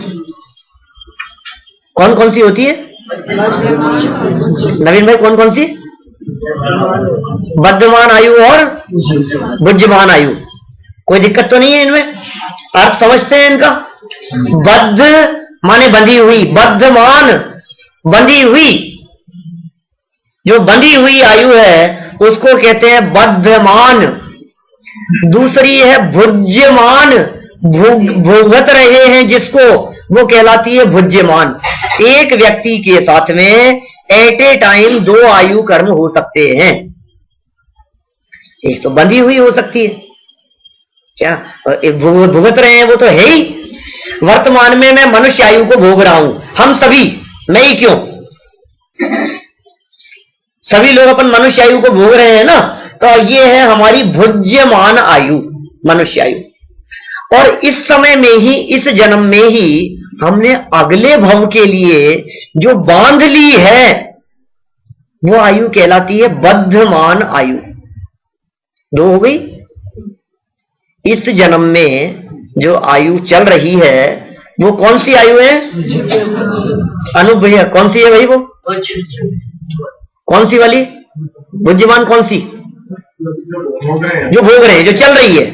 कौन कौन सी होती है नवीन भाई? कौन कौन सी? बद्धमान आयु और भुज्यमान आयु। कोई दिक्कत तो नहीं है इनमें? अर्थ समझते हैं इनका? बद्ध माने बंधी हुई, बद्धमान बंधी हुई। जो बंधी हुई आयु है उसको कहते हैं बद्धमान। दूसरी है भुज्यमान, भुगत रहे हैं जिसको, वो कहलाती है भुज्यमान। एक व्यक्ति के साथ में एट ए टाइम 2 आयु कर्म हो सकते हैं। एक तो बंधी हुई हो सकती है क्या, भुगत रहे हैं वो तो है ही। वर्तमान में मैं मनुष्य आयु को भोग रहा हूं, हम सभी, मैं ही क्यों, सभी लोग अपन मनुष्य आयु को भोग रहे हैं ना। तो ये है हमारी भुज्यमान आयु, मनुष्य आयु। और इस समय में ही, इस जन्म में ही हमने अगले भव के लिए जो बांध ली है वो आयु कहलाती है बद्धमान आयु। 2 हो गई। इस जन्म में जो आयु चल रही है वो कौन सी आयु है? अनुभव। कौन सी है भाई वो? कौन सी वाली? बुद्धिमान कौन सी? जो भोग रहे हैं, जो चल रही है,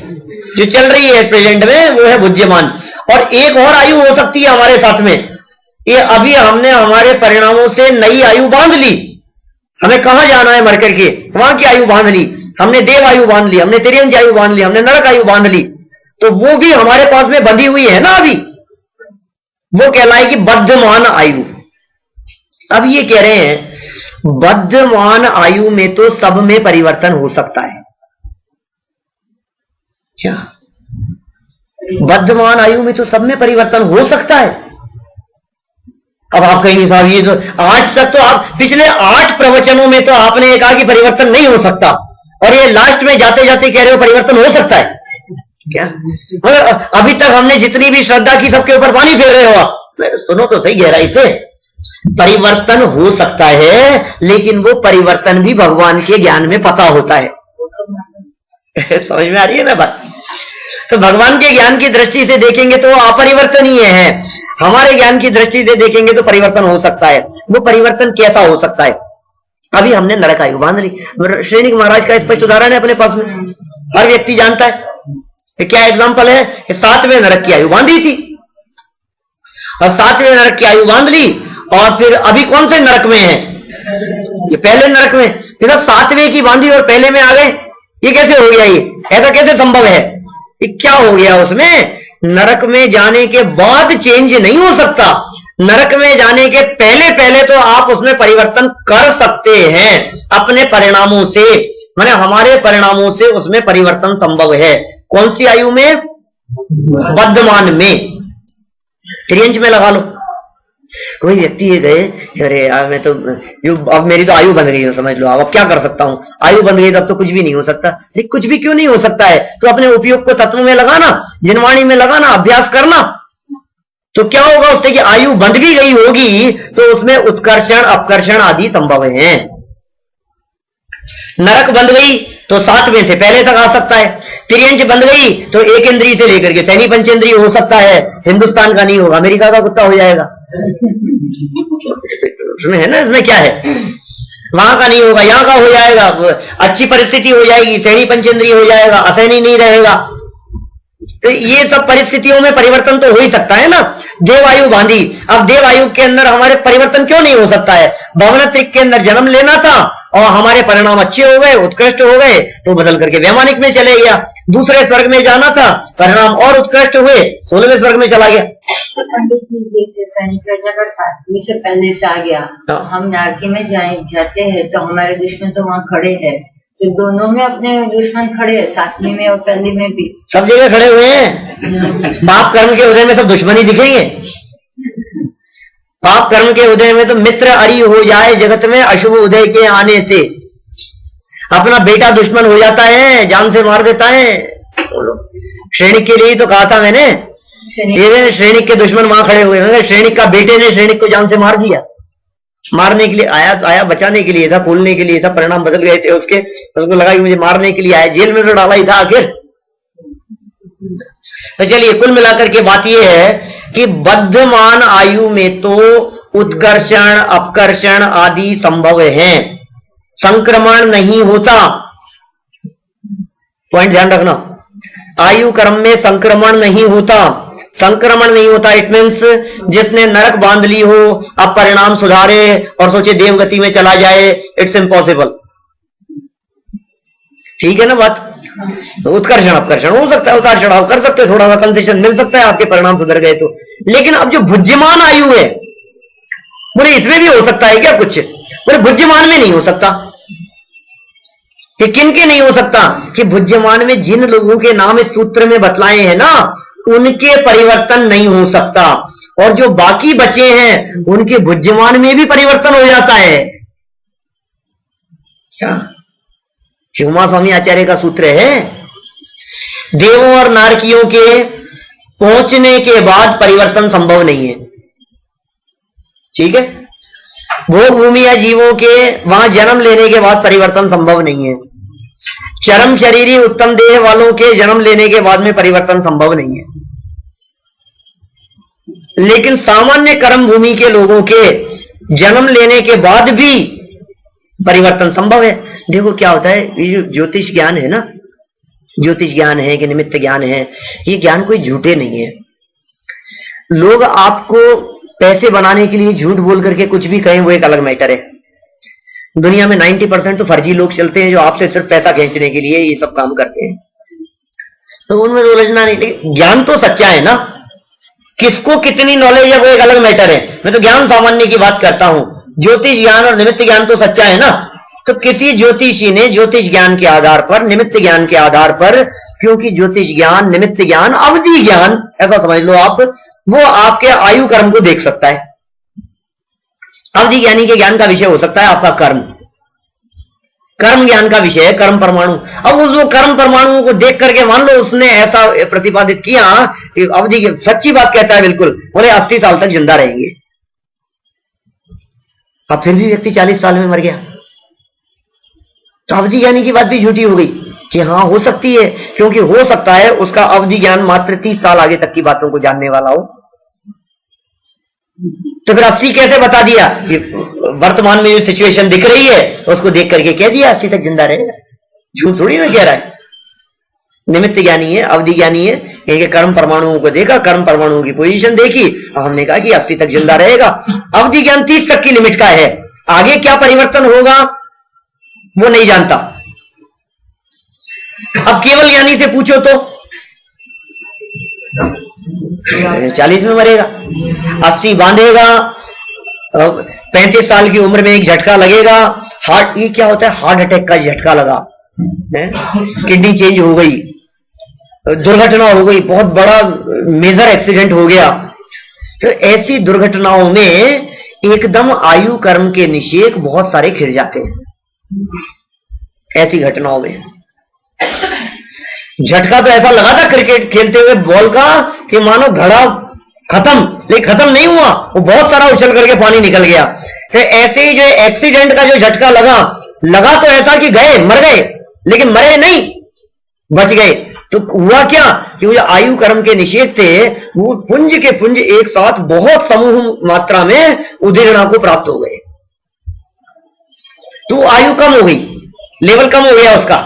जो चल रही है प्रेजेंट में, वो है बुद्धिमान। और एक और आयु हो सकती है हमारे साथ में, ये अभी हमने हमारे परिणामों से नई आयु बांध ली। हमें कहां जाना है मर करके, वहां की आयु बांध ली हमने, देव आयु बांध ली हमने, तिर्यंज आयु बांध ली हमने, नरक आयु बांध ली। तो वो भी हमारे पास में बंधी हुई है ना अभी, वो कहलाएगी बद्धमान आयु। अब ये कह रहे हैं बद्धमान आयु में तो सब में परिवर्तन हो सकता है क्या? बद्धमान आयु में तो सब में परिवर्तन हो सकता है। अब आप कहेंगे साहब ये तो आज तक तो आप पिछले 8 प्रवचनों में तो आपने कहा कि परिवर्तन नहीं हो सकता, और ये लास्ट में जाते जाते कह रहे हो परिवर्तन हो सकता है क्या? मतलब अभी तक हमने जितनी भी श्रद्धा की सबके ऊपर पानी फेर रहे हो आप। सुनो तो सही गहराई से, परिवर्तन हो सकता है, लेकिन वो परिवर्तन भी भगवान के ज्ञान में पता होता है। समझ में आ रही है ना बात? तो भगवान के ज्ञान की दृष्टि से देखेंगे तो वो अपरिवर्तनीय है। हमारे ज्ञान की दृष्टि से देखेंगे तो परिवर्तन हो सकता है। वो परिवर्तन कैसा हो सकता है? अभी हमने नरक आयु बांध ली, श्रेणिक महाराज का स्पष्ट उदाहरण है अपने पास में, हर व्यक्ति जानता है। क्या एग्जाम्पल है? 7वें नरक की आयु बांधी थी और 7वें नरक की आयु बांध ली, और फिर अभी कौन से नरक में है? ये पहले नरक में। फिर 7वें की बांधी और पहले में आ गए, ये कैसे हो गया? ये ऐसा कैसे संभव है? ये क्या हो गया उसमें? नरक में जाने के बाद चेंज नहीं हो सकता, नरक में जाने के पहले पहले तो आप उसमें परिवर्तन कर सकते हैं अपने परिणामों से, माने हमारे परिणामों से उसमें परिवर्तन संभव है। कौन सी आयु में? वर्तमान में। त्रियंच में लगा लो। कोई व्यक्ति ये गए, अरे यार मैं तो जो अब मेरी तो आयु बन गई है, समझ लो, अब क्या कर सकता हूं? आयु बन गई तब तो कुछ भी नहीं हो सकता। लेकिन कुछ भी क्यों नहीं हो सकता है? तो अपने उपयोग को तत्व में लगाना, जिनवाणी में लगाना, अभ्यास करना, तो क्या होगा उससे कि आयु बंध भी गई होगी तो उसमें उत्कर्षण अपकर्षण आदि संभव है। नरक बंध गई तो 7वें से पहले तक आ सकता है। त्रियंच बंध गई तो 1 इंद्रिय से लेकर के सैनी पंचेंद्रिय हो सकता है। हिंदुस्तान का नहीं होगा, अमेरिका का कुत्ता हो जाएगा। उसमें है ना, इसमें क्या है? वहां का नहीं होगा, यहां का हो जाएगा। अच्छी परिस्थिति हो जाएगी, सैनी पंचेंद्रिय हो जाएगा, असैनी नहीं रहेगा। तो ये सब परिस्थितियों में परिवर्तन तो हो ही सकता है ना। देवायु बांधी, अब देवायु के अंदर हमारे परिवर्तन क्यों नहीं हो सकता है? भवनत्रिक के अंदर जन्म लेना था और हमारे परिणाम अच्छे हो गए, उत्कृष्ट हो गए, तो बदल करके वैमानिक में चले गया। दूसरे स्वर्ग में जाना था, परिणाम और उत्कृष्ट हुए, 16वें स्वर्ग में चला गया। तो पंडित जी, जैसे सैनिक राजा का 7वीं से पहले से आ गया, तो हम नारकी में जाते हैं तो हमारे दुश्मन तो वहाँ खड़े हैं, तो दोनों में अपने दुश्मन खड़े हैं, 7वीं में और पहली में भी सब जगह खड़े हुए हैं। पाप कर्म के उदय में सब दुश्मनी दिखेंगे। पाप कर्म के उदय में तो मित्र अरि हो जाए जगत में, अशुभ उदय के आने से अपना बेटा दुश्मन हो जाता है, जान से मार देता है। श्रेणिक के लिए तो कहा था मैंने, श्रेणिक के दुश्मन वहां खड़े हुए हैं। श्रेणिक का बेटे ने श्रेणिक को जान से मार दिया। मारने के लिए आया बचाने के लिए था, खोलने के लिए था, परिणाम बदल गए थे उसके। उसको लगा कि मुझे मारने के लिए आया, जेल में तो डाला ही था आखिर। तो चलिए, कुल मिलाकर के बात यह है कि बद्धमान आयु में तो उत्कर्षण अपकर्षण आदि संभव है, संक्रमण नहीं होता। पॉइंट ध्यान रखना, आयु क्रम में संक्रमण नहीं होता। संक्रमण नहीं होता इट मीन्स जिसने नरक बांध ली हो, अब परिणाम सुधारे और सोचे देवगति में चला जाए, इट्स इम्पॉसिबल। ठीक है ना बात? तो उत्कर्षण अपकर्षण हो सकता है, उतार चढ़ाव कर सकते, थोड़ा सा कंसेशन मिल सकता है, आपके परिणाम सुधर गए तो। लेकिन अब जो भुज्यमान आयु है, बोले इसमें भी हो सकता है क्या कुछ? बोले भुज्यमान में नहीं हो सकता। कि किन के नहीं हो सकता? कि भुज्यमान में जिन लोगों के नाम इस सूत्र में बतलाए हैं ना, उनके परिवर्तन नहीं हो सकता, और जो बाकी बचे हैं उनके भुज्यमान में भी परिवर्तन हो जाता है। क्या शिवमा स्वामी आचार्य का सूत्र है, देवों और नारकियों के पहुंचने के बाद परिवर्तन संभव नहीं है। ठीक है, भोग भूमि या जीवों के वहां जन्म लेने के बाद परिवर्तन संभव नहीं है। चरम शरीरी उत्तम देह वालों के जन्म लेने के बाद में परिवर्तन संभव नहीं है। लेकिन सामान्य कर्म भूमि के लोगों के जन्म लेने के बाद भी परिवर्तन संभव है। देखो क्या होता है, ये जो ज्योतिष ज्ञान है ना, ज्योतिष ज्ञान है कि निमित्त ज्ञान है, ये ज्ञान कोई झूठे नहीं है। लोग आपको पैसे बनाने के लिए झूठ बोल करके कुछ भी कहें, वो एक अलग मैटर है। दुनिया में 90% तो फर्जी लोग चलते हैं जो आपसे सिर्फ पैसा खींचने के लिए ये सब काम करते हैं, तो उनमें उलझना नहीं। लेकिन ज्ञान तो सच्चा है ना, किसको कितनी नॉलेज है वो एक अलग मैटर है। मैं तो ज्ञान सामान्य की बात करता हूं, ज्योतिष ज्ञान और निमित्त ज्ञान तो सच्चा है ना। तो किसी ज्योतिषी ने ज्योतिष ज्ञान के आधार पर, निमित्त ज्ञान के आधार पर, क्योंकि ज्योतिष ज्ञान, निमित्त ज्ञान, अवधि ज्ञान ऐसा समझ लो आप, वो आपके आयु कर्म को देख सकता है। अवधि ज्ञानी के ज्ञान का विषय हो सकता है आपका कर्म, कर्म ज्ञान का विषय है कर्म परमाणु। अब उस कर्म परमाणुओं को देख करके मान लो उसने ऐसा प्रतिपादित किया कि अवधि की सच्ची बात कहता है बिल्कुल, बोले 80 साल तक जिंदा रहेंगे। अब फिर भी व्यक्ति 40 साल में मर गया, तो अवधि ज्ञानी की बात भी झूठी हो गई कि हाँ हो सकती है, क्योंकि हो सकता है उसका अवधि ज्ञान मात्र 30 साल आगे तक की बातों को जानने वाला हो। तो फिर 80 कैसे बता दिया कि वर्तमान में जो सिचुएशन दिख रही है उसको देख करके कह दिया 80 तक जिंदा रहेगा? झूठ थोड़ी ना कह रहा है। निमित्त ज्ञानी है, अवधि ज्ञानी है, इनके कर्म परमाणुओं को देखा, कर्म परमाणुओं की पोजीशन देखी और हमने कहा कि 80 तक जिंदा रहेगा। अवधि ज्ञान 30 तक की लिमिट का है, आगे क्या परिवर्तन होगा वो नहीं जानता। अब केवल ज्ञानी से पूछो तो 40 में मरेगा, 80 बांधेगा, 35 साल की उम्र में एक झटका लगेगा, हार्ट, ये क्या होता है, हार्ट अटैक का झटका लगा, किडनी चेंज हो गई, दुर्घटना हो गई, बहुत बड़ा मेजर एक्सीडेंट हो गया। तो ऐसी दुर्घटनाओं में एकदम आयु कर्म के निषेक बहुत सारे खिर जाते हैं। ऐसी घटनाओं में झटका तो ऐसा लगा था क्रिकेट खेलते हुए बॉल का कि मानो घड़ा खत्म, लेकिन खत्म नहीं हुआ, वो बहुत सारा उछल करके पानी निकल गया। तो ऐसे ही जो एक्सीडेंट का जो झटका लगा तो ऐसा कि गए, मर गए, लेकिन मरे नहीं, बच गए। तो हुआ क्या कि वो जो आयु कर्म के निषेध थे वो पुंज के पुंज एक साथ बहुत समूह मात्रा में उदीर्णा को प्राप्त हो गए। तो आयु कम हो गई, लेवल कम हो गया उसका,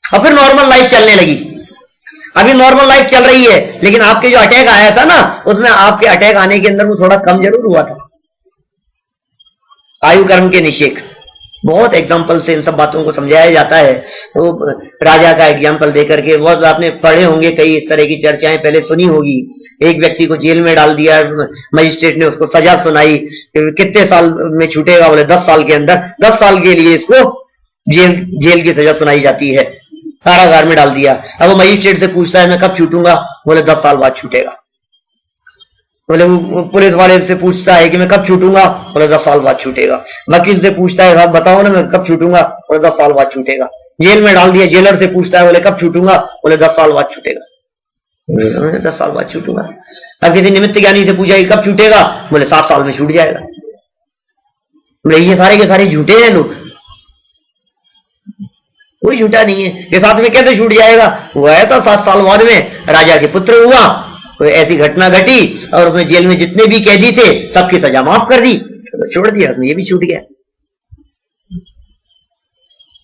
और फिर नॉर्मल लाइफ चलने लगी। अभी नॉर्मल लाइफ चल रही है, लेकिन आपके जो अटैक आया था ना, उसमें आपके अटैक आने के अंदर वो थोड़ा कम जरूर हुआ था। आयु कर्म के निषेक बहुत एग्जाम्पल से इन सब बातों को समझाया जाता है। तो राजा का एग्जाम्पल देकर के, बहुत आपने पढ़े होंगे, कई इस तरह की चर्चाएं पहले सुनी होगी। एक व्यक्ति को जेल में डाल दिया, मजिस्ट्रेट ने उसको सजा सुनाई, कितने साल में छूटेगा, बोले 10 साल के अंदर, 10 साल के लिए इसको जेल की सजा सुनाई जाती है, कारागार में डाल दिया। अब वो मजिस्ट्रेट से पूछता है मैं कब छूटूंगा, बोले 10 साल बाद छूटेगा। बोले वो पुलिस वाले से पूछता है कि मैं कब छूटूंगा, बोले 10 साल बाद छूटेगा। वकील से पूछता है साहब बताओ ना मैं कब छूटूंगा, बोले 10 साल बाद छूटेगा। जेल में डाल दिया, जेलर से पूछता है, बोले कब छूटूंगा, बोले 10 साल बाद छूटेगा। 10 साल बाद छूटूंगा। अब किसी निमित्त ज्ञानी से पूछा कब छूटेगा, बोले 7 साल में छूट जाएगा। बोले ये सारे के सारे झूठे हैं लोग, कोई झूठा नहीं है। ये साथ में कैसे छूट जाएगा? वो ऐसा 7 साल बाद में राजा के पुत्र हुआ, कोई ऐसी घटना घटी और उसमें जेल में जितने भी कैदी थे सबकी सजा माफ कर दी, छोड़ दिया, उसमें ये भी छूट गया।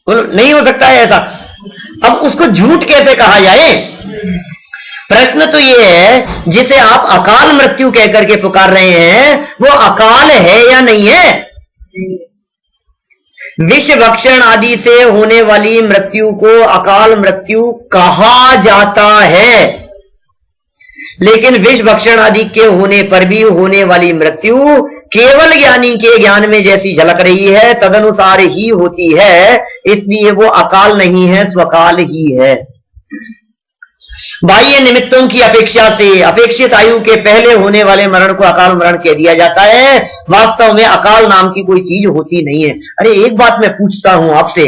बोलो नहीं हो सकता है ऐसा। अब उसको झूठ कैसे कहा जाए? प्रश्न तो ये है, जिसे आप अकाल मृत्यु कहकर के पुकार रहे हैं वो अकाल है या नहीं है? विष भक्षण आदि से होने वाली मृत्यु को अकाल मृत्यु कहा जाता है, लेकिन विष भक्षण आदि के होने पर भी होने वाली मृत्यु केवल ज्ञानी के ज्ञान में जैसी झलक रही है तदनुसार ही होती है, इसलिए वो अकाल नहीं है, स्वकाल ही है। बाह्य निमित्तों की अपेक्षा से अपेक्षित आयु के पहले होने वाले मरण को अकाल मरण कह दिया जाता है। वास्तव में अकाल नाम की कोई चीज होती नहीं है। अरे एक बात मैं पूछता हूं आपसे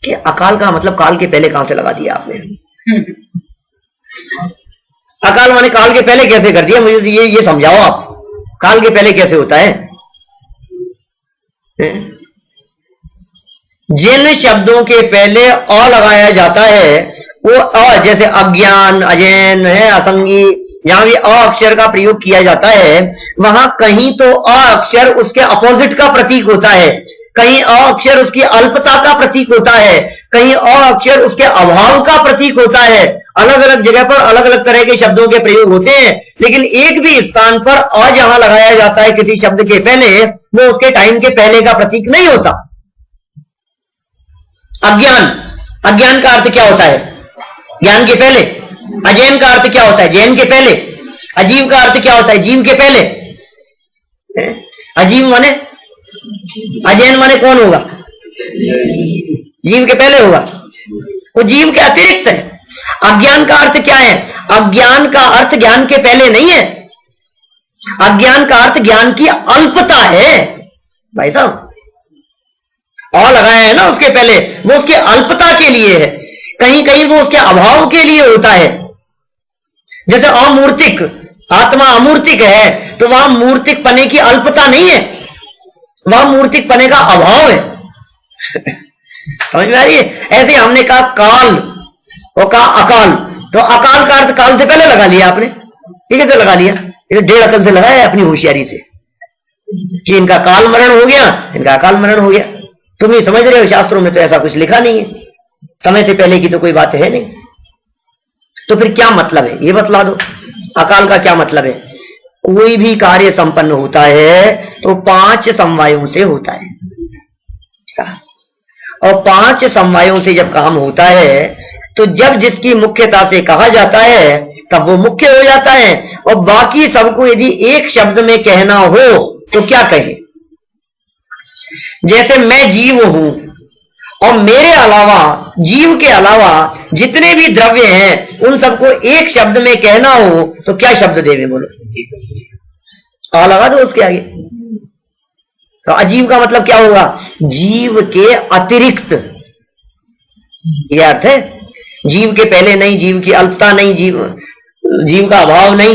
कि अकाल का मतलब काल के पहले कहां से लगा दिया आपने? अकाल माने काल के पहले कैसे कर दिया? मुझे ये समझाओ आप, काल के पहले कैसे होता है? जिन शब्दों के पहले अ लगाया जाता है वो अ, जैसे अज्ञान, अजैन है, असंगी, जहां भी अ अक्षर का प्रयोग किया जाता है वहां कहीं तो अ अक्षर उसके अपोजिट का प्रतीक होता है, कहीं अ अक्षर उसकी अल्पता का प्रतीक होता है, कहीं अ अक्षर उसके अभाव का प्रतीक होता है। अलग अलग जगह पर अलग अलग तरह के शब्दों के प्रयोग होते हैं, लेकिन एक भी स्थान पर अ जहां लगाया जाता है किसी शब्द के पहले वो उसके टाइम के पहले का प्रतीक नहीं होता। अज्ञान, अज्ञान का अर्थ क्या होता है? ज्ञान के पहले। अजैन का अर्थ क्या होता है? जैन के पहले। अजीव का अर्थ क्या होता है? जीव के पहले। अजीव माने, अजैन माने कौन होगा? जीव के पहले होगा, वो जीव के अतिरिक्त है। अज्ञान का अर्थ क्या है? अज्ञान का अर्थ ज्ञान के पहले नहीं है, अज्ञान का अर्थ ज्ञान की अल्पता है। भाई साहब और लगाया है ना उसके पहले, वो उसकी अल्पता के लिए है, कहीं कहीं वो उसके अभाव के लिए होता है। जैसे अमूर्तिक, आत्मा अमूर्तिक है तो वहां मूर्तिक पने की अल्पता नहीं है, वहां मूर्तिक पने का अभाव है। समझ में आ रही है? ऐसे हमने कहा काल और कहा अकाल, तो अकाल का अर्थ काल से पहले लगा लिया आपने, ठीक है, तो लगा लिया। ये 1.5 अकल से लगाया है अपनी होशियारी से कि इनका काल मरण हो गया, इनका अकाल मरण हो गया। तुम ही समझ रहे हो, शास्त्रों में तो ऐसा कुछ लिखा नहीं है, समय से पहले की तो कोई बात है नहीं। तो फिर क्या मतलब है ये बतला दो, अकाल का क्या मतलब है? कोई भी कार्य संपन्न होता है तो 5 समवायों से होता है, और 5 समवायों से जब काम होता है तो जब जिसकी मुख्यता से कहा जाता है तब वो मुख्य हो जाता है, और बाकी सबको यदि एक शब्द में कहना हो तो क्या कहे? जैसे मैं जीव हूं और मेरे अलावा, जीव के अलावा जितने भी द्रव्य हैं उन सबको एक शब्द में कहना हो तो क्या शब्द देवे? बोलो, आ लगा दो उसके आगे। तो अजीव का मतलब क्या होगा? जीव के अतिरिक्त, ये अर्थ है। जीव के पहले नहीं, जीव की अल्पता नहीं, जीव का अभाव नहीं,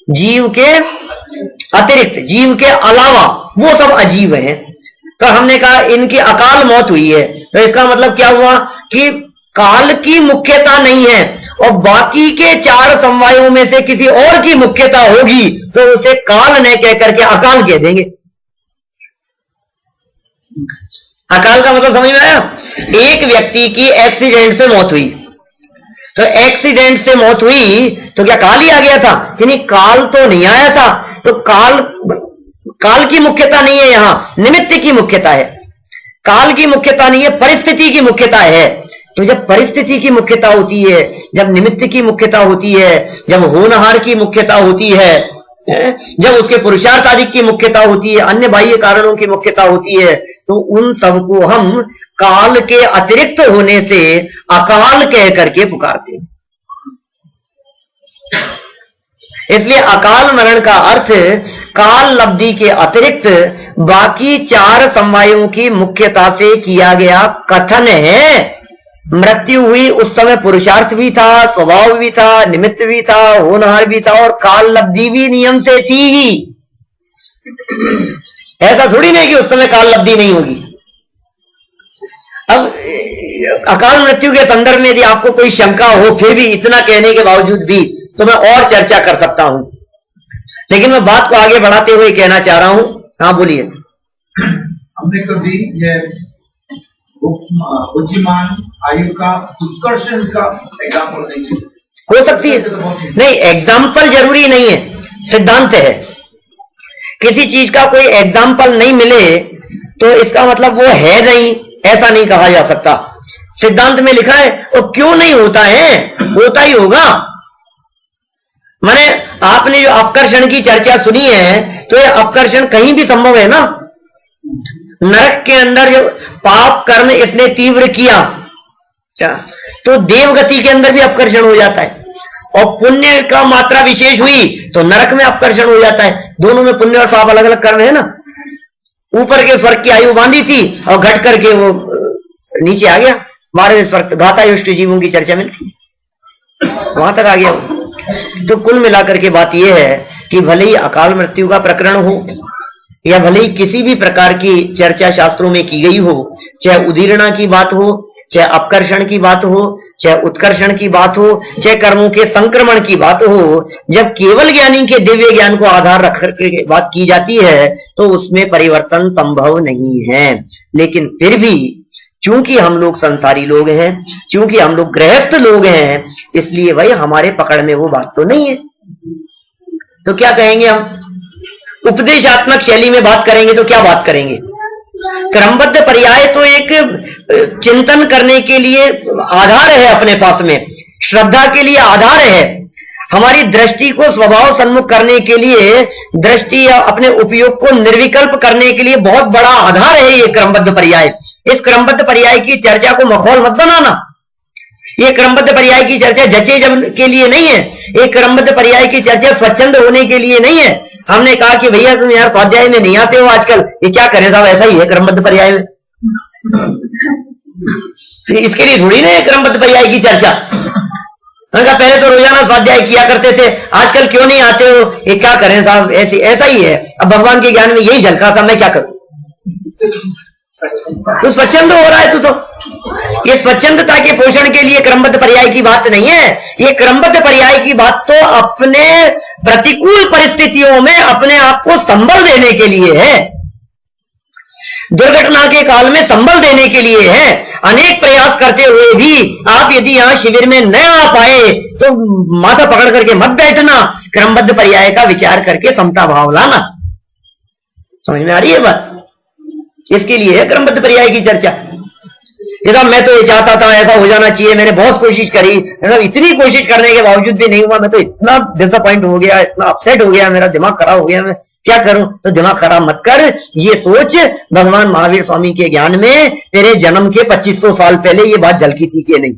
जीव के अतिरिक्त, जीव के अलावा वो सब अजीव हैं। तो हमने कहा इनकी अकाल मौत हुई है, तो इसका मतलब क्या हुआ कि काल की मुख्यता नहीं है, और बाकी के 4 समवायों में से किसी और की मुख्यता होगी तो उसे काल न कह करके अकाल कह देंगे। अकाल का मतलब समझ में आया? एक व्यक्ति की एक्सीडेंट से मौत हुई, तो एक्सीडेंट से मौत हुई तो क्या काल ही आ गया था? कि नहीं, काल तो नहीं आया था। तो काल की मुख्यता नहीं है, यहां निमित्त की मुख्यता है। काल की मुख्यता नहीं है, परिस्थिति की मुख्यता है। तो जब परिस्थिति की मुख्यता होती है, जब निमित्त की मुख्यता होती है, जब होनहार की मुख्यता होती है, जब उसके पुरुषार्थ आदि की मुख्यता होती है, अन्य बाह्य कारणों की मुख्यता होती है, तो उन सबको हम काल के अतिरिक्त होने से अकाल कह करके पुकारते हैं। इसलिए अकाल मरण का अर्थ काल लब्धि के अतिरिक्त बाकी 4 समवायों की मुख्यता से किया गया कथन है। मृत्यु हुई उस समय पुरुषार्थ भी था, स्वभाव भी था, निमित्त भी था, होनहार भी था, और काल लब्धि भी नियम से थी ही। ऐसा थोड़ी नहीं कि उस समय काल लब्धि नहीं होगी। अब अकाल मृत्यु के संदर्भ में यदि आपको कोई शंका हो, फिर भी इतना कहने के बावजूद भी, तो मैं और चर्चा कर सकता हूं, लेकिन मैं बात को आगे बढ़ाते हुए कहना चाह रहा हूं। हाँ बोलिए। हमने कभी ये बुद्धिमान आयु का उत्कर्षण का एग्जाम्पल नहीं सुना। हो सकती है, नहीं एग्जाम्पल जरूरी नहीं है, सिद्धांत है। किसी चीज का कोई एग्जाम्पल नहीं मिले तो इसका मतलब वो है नहीं, ऐसा नहीं कहा जा सकता। सिद्धांत में लिखा है, और क्यों नहीं होता है, होता ही होगा। माने आपने जो अपकर्षण की चर्चा सुनी है, तो ये अपकर्षण कहीं भी संभव है ना। नरक के अंदर जो पाप कर्म इसने तीव्र किया, तो देवगति के अंदर भी अपकर्षण हो जाता है, और पुण्य का मात्रा विशेष हुई तो नरक में अपकर्षण हो जाता है। दोनों में पुण्य और पाप अलग अलग कर्म है ना। ऊपर के स्वर्ग की आयु बांधी थी और घट करके वो नीचे आ गया, 12वें स्वर्ग, घातायुष्ट जीवों की चर्चा मिलती, वहां तक आ गया। तो कुल मिलाकर के बात यह है कि भले ही अकाल मृत्यु का प्रकरण हो या भले ही किसी भी प्रकार की चर्चा शास्त्रों में की गई हो, चाहे उदीरणा की बात हो, चाहे अपकर्षण की बात हो, चाहे उत्कर्षण की बात हो, चाहे कर्मों के संक्रमण की बात हो, जब केवल ज्ञानी के दिव्य ज्ञान को आधार रख करके बात की जाती है तो उसमें परिवर्तन संभव नहीं है। लेकिन फिर भी चूंकि हम लोग संसारी लोग हैं, चूंकि हम लोग गृहस्थ लोग हैं, इसलिए भाई हमारे पकड़ में वो बात तो नहीं है। तो क्या कहेंगे हम? उपदेशात्मक शैली में बात करेंगे तो क्या बात करेंगे? क्रमबद्ध पर्याय तो एक चिंतन करने के लिए आधार है, अपने पास में श्रद्धा के लिए आधार है, हमारी दृष्टि को स्वभाव सन्मुख करने के लिए, दृष्टि या अपने उपयोग को निर्विकल्प करने के लिए बहुत बड़ा आधार है ये क्रमबद्ध पर्याय। इस क्रमबद्ध पर्याय की चर्चा को मखौल मत बनाना। ये क्रमबद्ध पर्याय की चर्चा जचे जब के लिए नहीं है, एक क्रमबद्ध पर्याय की चर्चा स्वच्छंद होने के लिए नहीं है। हमने कहा कि भैया तुम यार स्वाध्याय में नहीं आते हो आजकल, ये क्या करें साहब, ऐसा ही है क्रमबद्ध पर्याय में। इसके लिए थोड़ी ना है क्रमबद्ध पर्याय की चर्चा। पहले तो रोजाना स्वाध्याय किया करते थे, आजकल क्यों नहीं आते हो, ये क्या करें साहब, ऐसा ही है। अब भगवान के ज्ञान में यही झलका था, मैं क्या करूं। तो स्वच्छंद हो रहा है तू तो। ये स्वच्छंदता के पोषण के लिए क्रमबद्ध पर्याय की बात नहीं है, ये क्रमबद्ध पर्याय की बात तो अपने प्रतिकूल परिस्थितियों में अपने आप को संबल देने के लिए है, दुर्घटना के काल में संबल देने के लिए है। अनेक प्रयास करते हुए भी आप यदि यहां शिविर में न आ पाए तो माथा पकड़ करके मत बैठना, क्रमबद्ध पर्याय का विचार करके समता भाव लाना। समझ में आ रही है बात? इसके लिए है क्रमबद्ध पर्याय की चर्चा। जैसा मैं तो ये चाहता था ऐसा हो जाना चाहिए, मैंने बहुत कोशिश करी, मतलब इतनी कोशिश करने के बावजूद भी नहीं हुआ, मैं तो इतना डिसअपॉइंट हो गया, इतना अपसेट हो गया, मेरा दिमाग खराब हो गया, मैं क्या करूं? तो दिमाग खराब मत कर, ये सोच भगवान महावीर स्वामी के ज्ञान में तेरे जन्म के 2500 साल पहले ये बात झलकी थी कि नहीं,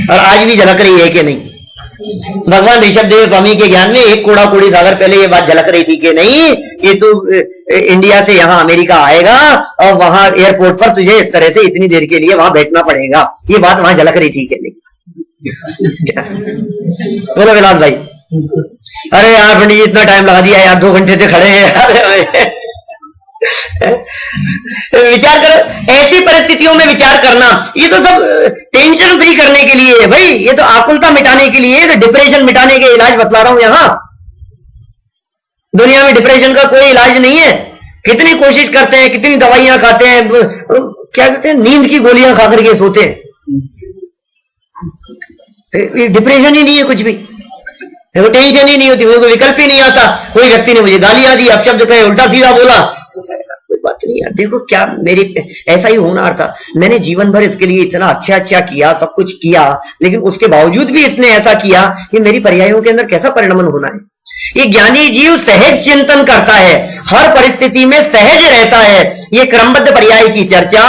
और आज भी झलक रही है कि नहीं? भगवान ऋषभ देव स्वामी के ज्ञान में एक कोड़ा कोड़ी सागर पहले ये बात झलक रही थी कि नहीं, ये तो इंडिया से यहां अमेरिका आएगा और वहां एयरपोर्ट पर तुझे इस तरह से इतनी देर के लिए वहां बैठना पड़ेगा, ये बात वहां झलक रही थी कि नहीं? बोलो विलास भाई। अरे यार पंडित जी इतना टाइम लगा दिया यार, 2 घंटे से खड़े हैं। विचार करो, ऐसी परिस्थितियों में विचार करना, ये तो सब टेंशन फ्री करने के लिए है भाई, ये तो आकुलता मिटाने के लिए, तो डिप्रेशन मिटाने के इलाज बतला रहा हूं यहां। दुनिया में डिप्रेशन का कोई इलाज नहीं है। कितनी कोशिश करते हैं, कितनी दवाइयां खाते हैं, क्या कहते हैं, नींद की गोलियां खा करके सोते हैं, डिप्रेशन ही नहीं है कुछ भी, वो टेंशन ही नहीं होती, वो विकल्प ही नहीं आता। कोई व्यक्ति ने मुझे गालियां दी, अपशब्द कहे, उल्टा सीधा बोला, कोई बात नहीं यार, देखो क्या मेरी ऐसा ही होना था, मैंने जीवन भर इसके लिए इतना अच्छा किया, सब कुछ किया, लेकिन उसके बावजूद भी इसने ऐसा किया, कि मेरी पर्यायों के अंदर कैसा परिणमन होना है। ये ज्ञानी जीव सहज चिंतन करता है, हर परिस्थिति में सहज रहता है। ये क्रमबद्ध पर्याय की चर्चा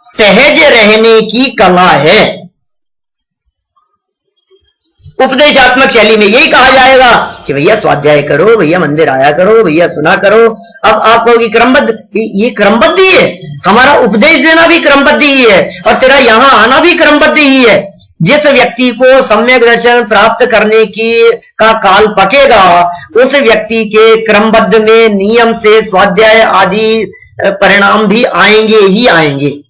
सहज रहने की कला है। उपदेशात्मक शैली में यही कहा जाएगा कि भैया स्वाध्याय करो, भैया मंदिर आया करो, भैया सुना करो। अब आप कहोगे क्रमबद्ध, ये क्रमबद्ध ही है, हमारा उपदेश देना भी क्रमबद्ध ही है, और तेरा यहां आना भी क्रमबद्ध ही है। जिस व्यक्ति को सम्यक दर्शन प्राप्त करने की का काल पकेगा, उस व्यक्ति के क्रमबद्ध में नियम से स्वाध्याय आदि परिणाम भी आएंगे ही आएंगे।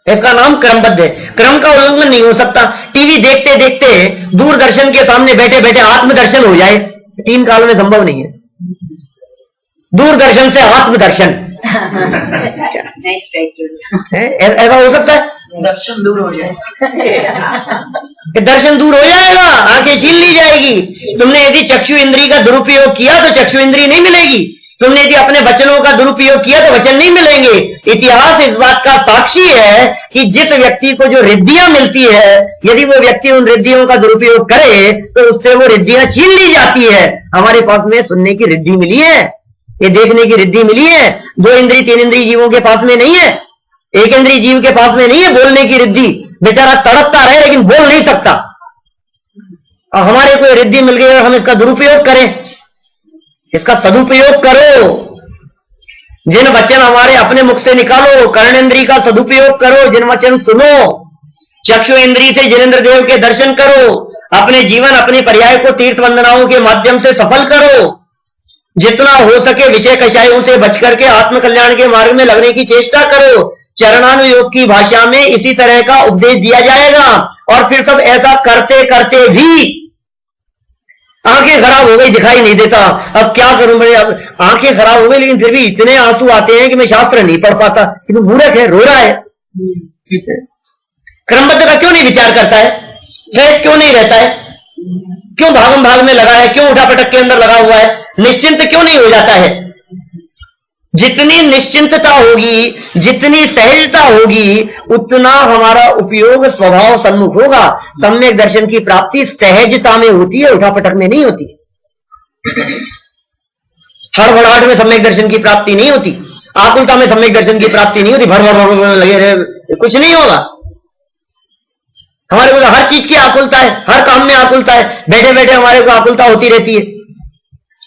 इसका नाम क्रमबद्ध है। क्रम का उल्लंघन नहीं हो सकता। टीवी देखते देखते दूरदर्शन के सामने बैठे बैठे आत्मदर्शन हो जाए, 3 काल में संभव नहीं है। दूरदर्शन से आत्मदर्शन ऐसा हो सकता है? दर्शन दूर हो जाए, दर्शन दूर हो जाएगा, आंखें छीन ली जाएगी। तुमने यदि चक्षु इंद्री का दुरुपयोग किया तो चक्षु इंद्री नहीं मिलेगी, तुमने यदि अपने वचनों का दुरुपयोग किया तो वचन नहीं मिलेंगे। इतिहास इस बात का साक्षी है कि जिस व्यक्ति को जो रिद्धियां मिलती है, यदि वो व्यक्ति उन रिद्धियों का दुरुपयोग करे तो उससे वो रिद्धियां छीन ली जाती है। हमारे पास में सुनने की रिद्धि मिली है, ये देखने की रिद्धि मिली है, 2 इंद्री 3 इंद्री जीवों के पास में नहीं है, 1 इंद्री जीव के पास में नहीं है बोलने की रिद्धि। बेचारा तड़पता रहे लेकिन बोल नहीं सकता, और हमारे को रिद्धि मिल गई और हम इसका दुरुपयोग करें, इसका सदुपयोग करो। जिन वचन हमारे अपने मुख से निकालो, कर्णेंद्री का सदुपयोग करो, जिन वचन सुनो, चक्षु इंद्री से जिनेंद्र देव के दर्शन करो, अपने जीवन अपनी पर्याय को तीर्थ वंदनाओं के माध्यम से सफल करो। जितना हो सके विषय कषायों से बच करके आत्म कल्याण के मार्ग में लगने की चेष्टा करो। चरणानुयोग की भाषा में इसी तरह का उपदेश दिया जाएगा, और फिर सब ऐसा करते करते भी आंखें खराब हो गई, दिखाई नहीं देता, अब क्या करूं मैं, अब आंखें खराब हो गई लेकिन फिर भी इतने आंसू आते हैं कि मैं शास्त्र नहीं पढ़ पाता, कि तो मूर्ख है, रो रहा है। क्रमबद्ध का क्यों नहीं विचार करता है, सहज क्यों नहीं रहता है, क्यों भागम भाग में लगा है, क्यों उठापटक के अंदर लगा हुआ है, निश्चिंत क्यों नहीं हो जाता है। जितनी निश्चिंतता होगी, जितनी सहजता होगी, उतना हमारा उपयोग स्वभाव सन्मुख होगा। सम्यक दर्शन की प्राप्ति सहजता में होती है, उठापटक में नहीं होती। हड़बड़ाहट में सम्यक दर्शन की प्राप्ति नहीं होती, आकुलता में सम्यक दर्शन की प्राप्ति नहीं होती। भर लगे रहे कुछ नहीं होगा। हमारे को तो हर चीज की आकुलता है, हर काम में आकुलता है, बैठे बैठे हमारे को आकुलता होती रहती है।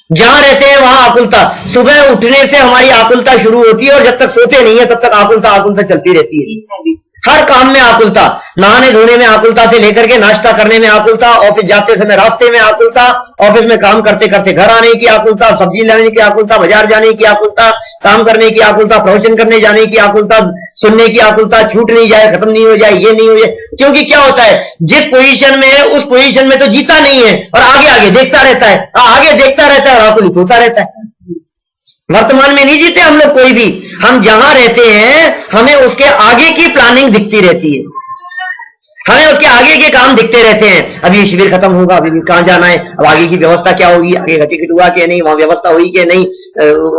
जहां रहते हैं वहां आकुलता, सुबह उठने से हमारी आकुलता शुरू होती है और जब तक सोते नहीं है तब तक आकुलता चलती रहती है। हर काम में आकुलता, नहाने धोने में आकुलता से लेकर के नाश्ता करने में आकुलता, ऑफिस जाते समय रास्ते में आकुलता, ऑफिस में काम करते करते घर आने की आकुलता, सब्जी लाने की आकुलता, बाजार जाने की आकुलता, काम करने की आकुलता, प्रवचन करने जाने की आकुलता, सुनने की आकुलता, छूट नहीं जाए, खत्म नहीं हो जाए, ये नहीं हो जाए। क्योंकि क्या होता है, जिस पोजीशन में है उस पोजीशन में तो जीता नहीं है और आगे आगे देखता रहता है, आगे देखता रहता है और आकुलित होता रहता है। वर्तमान में नहीं जीते हम लोग कोई भी। हम जहां रहते हैं हमें उसके आगे की प्लानिंग दिखती रहती है, हमें उसके आगे के काम दिखते रहते हैं। अभी ये शिविर खत्म होगा, अभी कहां जाना है, अब आगे की व्यवस्था क्या होगी, आगे का टिकट हुआ कि नहीं, वहां व्यवस्था हुई कि नहीं,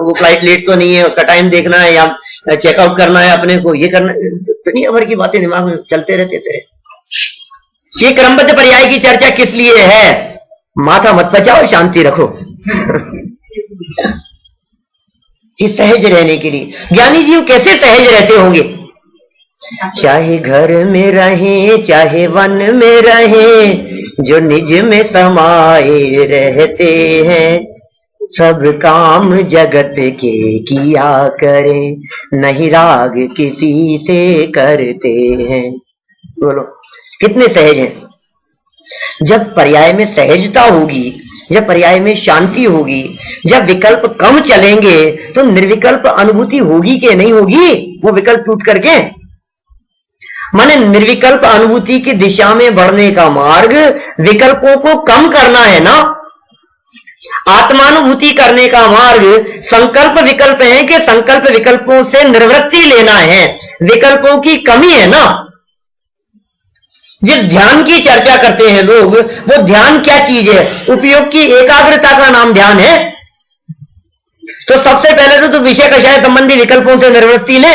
वो फ्लाइट लेट तो नहीं है, उसका टाइम देखना है या चेकआउट करना है अपने को, ये करना, दुनिया भर की बातें दिमाग में चलते रहते थे। ये क्रमबद्ध पर्याय की चर्चा किस लिए है? माथा मत पचाओ, शांति रखो। ये सहज रहने के लिए। ज्ञानी जीव कैसे सहज रहते होंगे? चाहे घर में रहे चाहे वन में रहे, जो निज में समाये रहते हैं, सब काम जगत के किया करे, नहीं राग किसी से करते हैं। बोलो कितने सहज हैं। जब पर्याय में सहजता होगी, जब पर्याय में शांति होगी, जब विकल्प कम चलेंगे तो निर्विकल्प अनुभूति होगी कि नहीं होगी? वो विकल्प टूट करके, माने निर्विकल्प अनुभूति की दिशा में बढ़ने का मार्ग विकल्पों को कम करना है ना। आत्मानुभूति करने का मार्ग संकल्प विकल्प है कि संकल्प विकल्पों से निवृत्ति लेना है, विकल्पों की कमी है ना। जिस ध्यान की चर्चा करते हैं लोग, वो ध्यान क्या चीज है? उपयोग की एकाग्रता का नाम ध्यान है। तो सबसे पहले तो विषय कषाय संबंधी विकल्पों से निवृत्ति ले,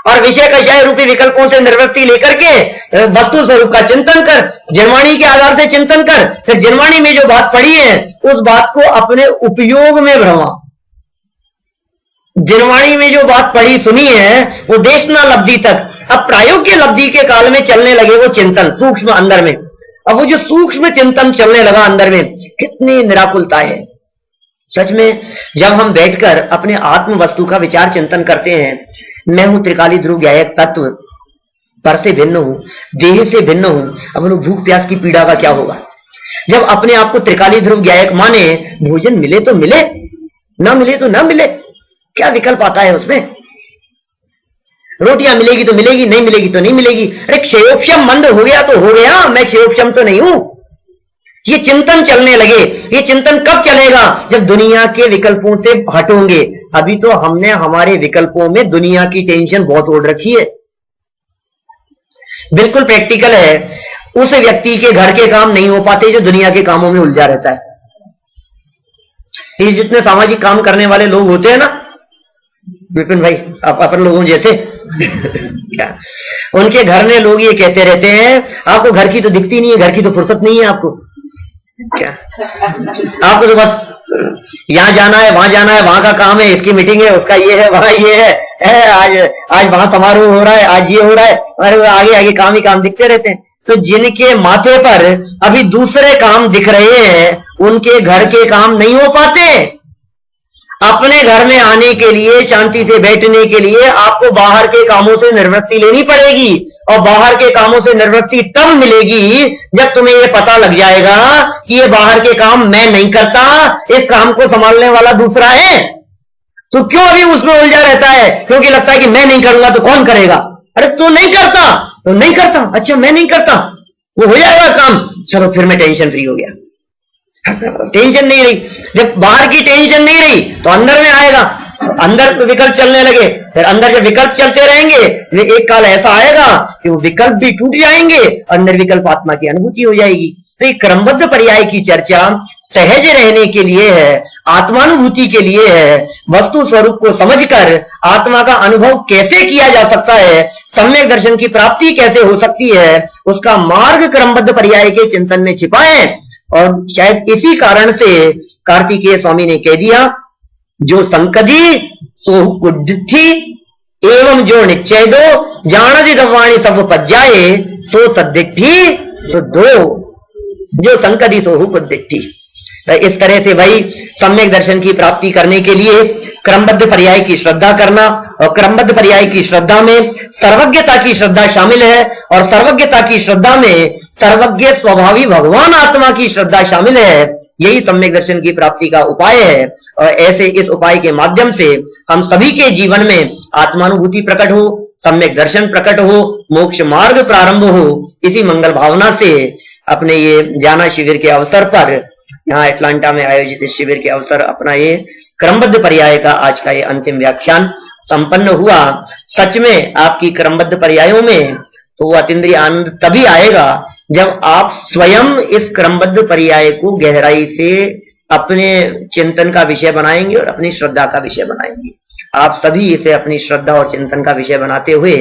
और विषय कषाय रूपी विकल्पों से निवृत्ति लेकर के वस्तु स्वरूप का चिंतन कर, जिनवाणी के आधार से चिंतन कर, फिर जिनवाणी में जो बात पढ़ी है उस बात को अपने उपयोग में भ्रमा। जिनवाणी में जो बात पढ़ी सुनी है वो देशना लब्धि तक, अब प्रायोग्य लब्धि के काल में चलने लगे वो चिंतन सूक्ष्म अंदर में। अब वो जो सूक्ष्म चिंतन चलने लगा अंदर में, कितनी निराकुलता है सच में। जब हम बैठकर अपने आत्म वस्तु का विचार चिंतन करते हैं, मैं हूं त्रिकाली ध्रुव ज्ञायक तत्व, पर से भिन्न हूं, देह से भिन्न हूं, अब भूख प्यास की पीड़ा का क्या होगा? जब अपने आप को त्रिकाली ध्रुव ज्ञायक माने, भोजन मिले तो मिले, ना मिले तो ना मिले, क्या विकल्प आता है उसमें? रोटियां मिलेगी तो मिलेगी, नहीं मिलेगी तो नहीं मिलेगी। अरे क्षयोपशम मंद हो गया तो हो गया, मैं क्षयोपशम तो नहीं हूं। ये चिंतन चलने लगे। ये चिंतन कब चलेगा? जब दुनिया के विकल्पों से हटोगे। अभी तो हमने हमारे विकल्पों में दुनिया की टेंशन बहुत ओढ़ रखी है। बिल्कुल प्रैक्टिकल है, उस व्यक्ति के घर के काम नहीं हो पाते जो दुनिया के कामों में उलझा रहता है। ये जितने सामाजिक काम करने वाले लोग होते हैं ना, विपिन भाई आप अपन लोगों जैसे क्या, उनके घर में लोग ये कहते रहते हैं, आपको घर की तो दिखती नहीं है, घर की तो फुर्सत नहीं है आपको, क्या आपको तो बस यहां जाना है, वहां जाना है, वहां का काम है, इसकी मीटिंग है, उसका ये है, वहां ये है, आज वहां समारोह हो रहा है, आज ये हो रहा है, और आगे आगे काम ही काम दिखते रहते हैं। तो जिनके माथे पर अभी दूसरे काम दिख रहे हैं, उनके घर के काम नहीं हो पाते। अपने घर में आने के लिए, शांति से बैठने के लिए आपको बाहर के कामों से निवृत्ति लेनी पड़ेगी, और बाहर के कामों से निवृत्ति तब मिलेगी जब तुम्हें ये पता लग जाएगा कि ये बाहर के काम मैं नहीं करता, इस काम को संभालने वाला दूसरा है। तो क्यों अभी उसमें उलझा रहता है? क्योंकि लगता है कि मैं नहीं करूंगा तो कौन करेगा। अरे तू नहीं करता तो नहीं करता, अच्छा मैं नहीं करता, वो हो जाएगा काम, चलो फिर मैं टेंशन फ्री हो गया। टेंशन नहीं रही, जब बाहर की टेंशन नहीं रही तो अंदर में आएगा, अंदर विकल्प चलने लगे, फिर अंदर जब विकल्प चलते रहेंगे, वे एक काल ऐसा आएगा कि वो विकल्प भी टूट जाएंगे और निर्विकल्प आत्मा की अनुभूति हो जाएगी। तो ये क्रमबद्ध पर्याय की चर्चा सहज रहने के लिए है, आत्मानुभूति के लिए है। वस्तु स्वरूप को समझकर आत्मा का अनुभव कैसे किया जा सकता है, सम्यक दर्शन की प्राप्ति कैसे हो सकती है, उसका मार्ग क्रमबद्ध पर्याय के चिंतन में छिपा है। और शायद इसी कारण से कार्तिकेय स्वामी ने कह दिया, जो संकदी सो कुड्ठी एवं जो निश्चय दो, जानति दवाणी सब पज्जाए, सो सद्दिट्ठी सो दो, जो संकदी सो कुद्दिट्ठी। इस तरह से भाई सम्यक दर्शन की प्राप्ति करने के लिए क्रमबद्ध पर्याय की श्रद्धा करना, और क्रमबद्ध पर्याय की श्रद्धा में सर्वज्ञता की श्रद्धा शामिल है, और सर्वज्ञता की श्रद्धा में सर्वज्ञ स्वभावी भगवान आत्मा की श्रद्धा शामिल है। यही सम्यक दर्शन की प्राप्ति का उपाय है। और ऐसे इस उपाय के माध्यम से हम सभी के जीवन में आत्मानुभूति प्रकट हो, सम्यक दर्शन प्रकट हो, मोक्ष मार्ग प्रारंभ हो। इसी मंगल भावना से अपने ये जाना शिविर के अवसर पर, यहाँ एटलांटा में आयोजित इस शिविर के अवसर अपना ये क्रमबद्ध पर्याय का आज का ये अंतिम व्याख्यान संपन्न हुआ। सच में आपकी क्रमबद्ध पर्यायों में तो वो अतीन्द्रिय आनंद तभी आएगा जब आप स्वयं इस क्रमबद्ध पर्याय को गहराई से अपने चिंतन का विषय बनाएंगे और अपनी श्रद्धा का विषय बनाएंगे। आप सभी इसे अपनी श्रद्धा और चिंतन का विषय बनाते हुए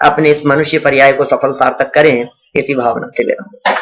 अपने इस मनुष्य पर्याय को सफल सार्थक करें, इसी भावना से विदा।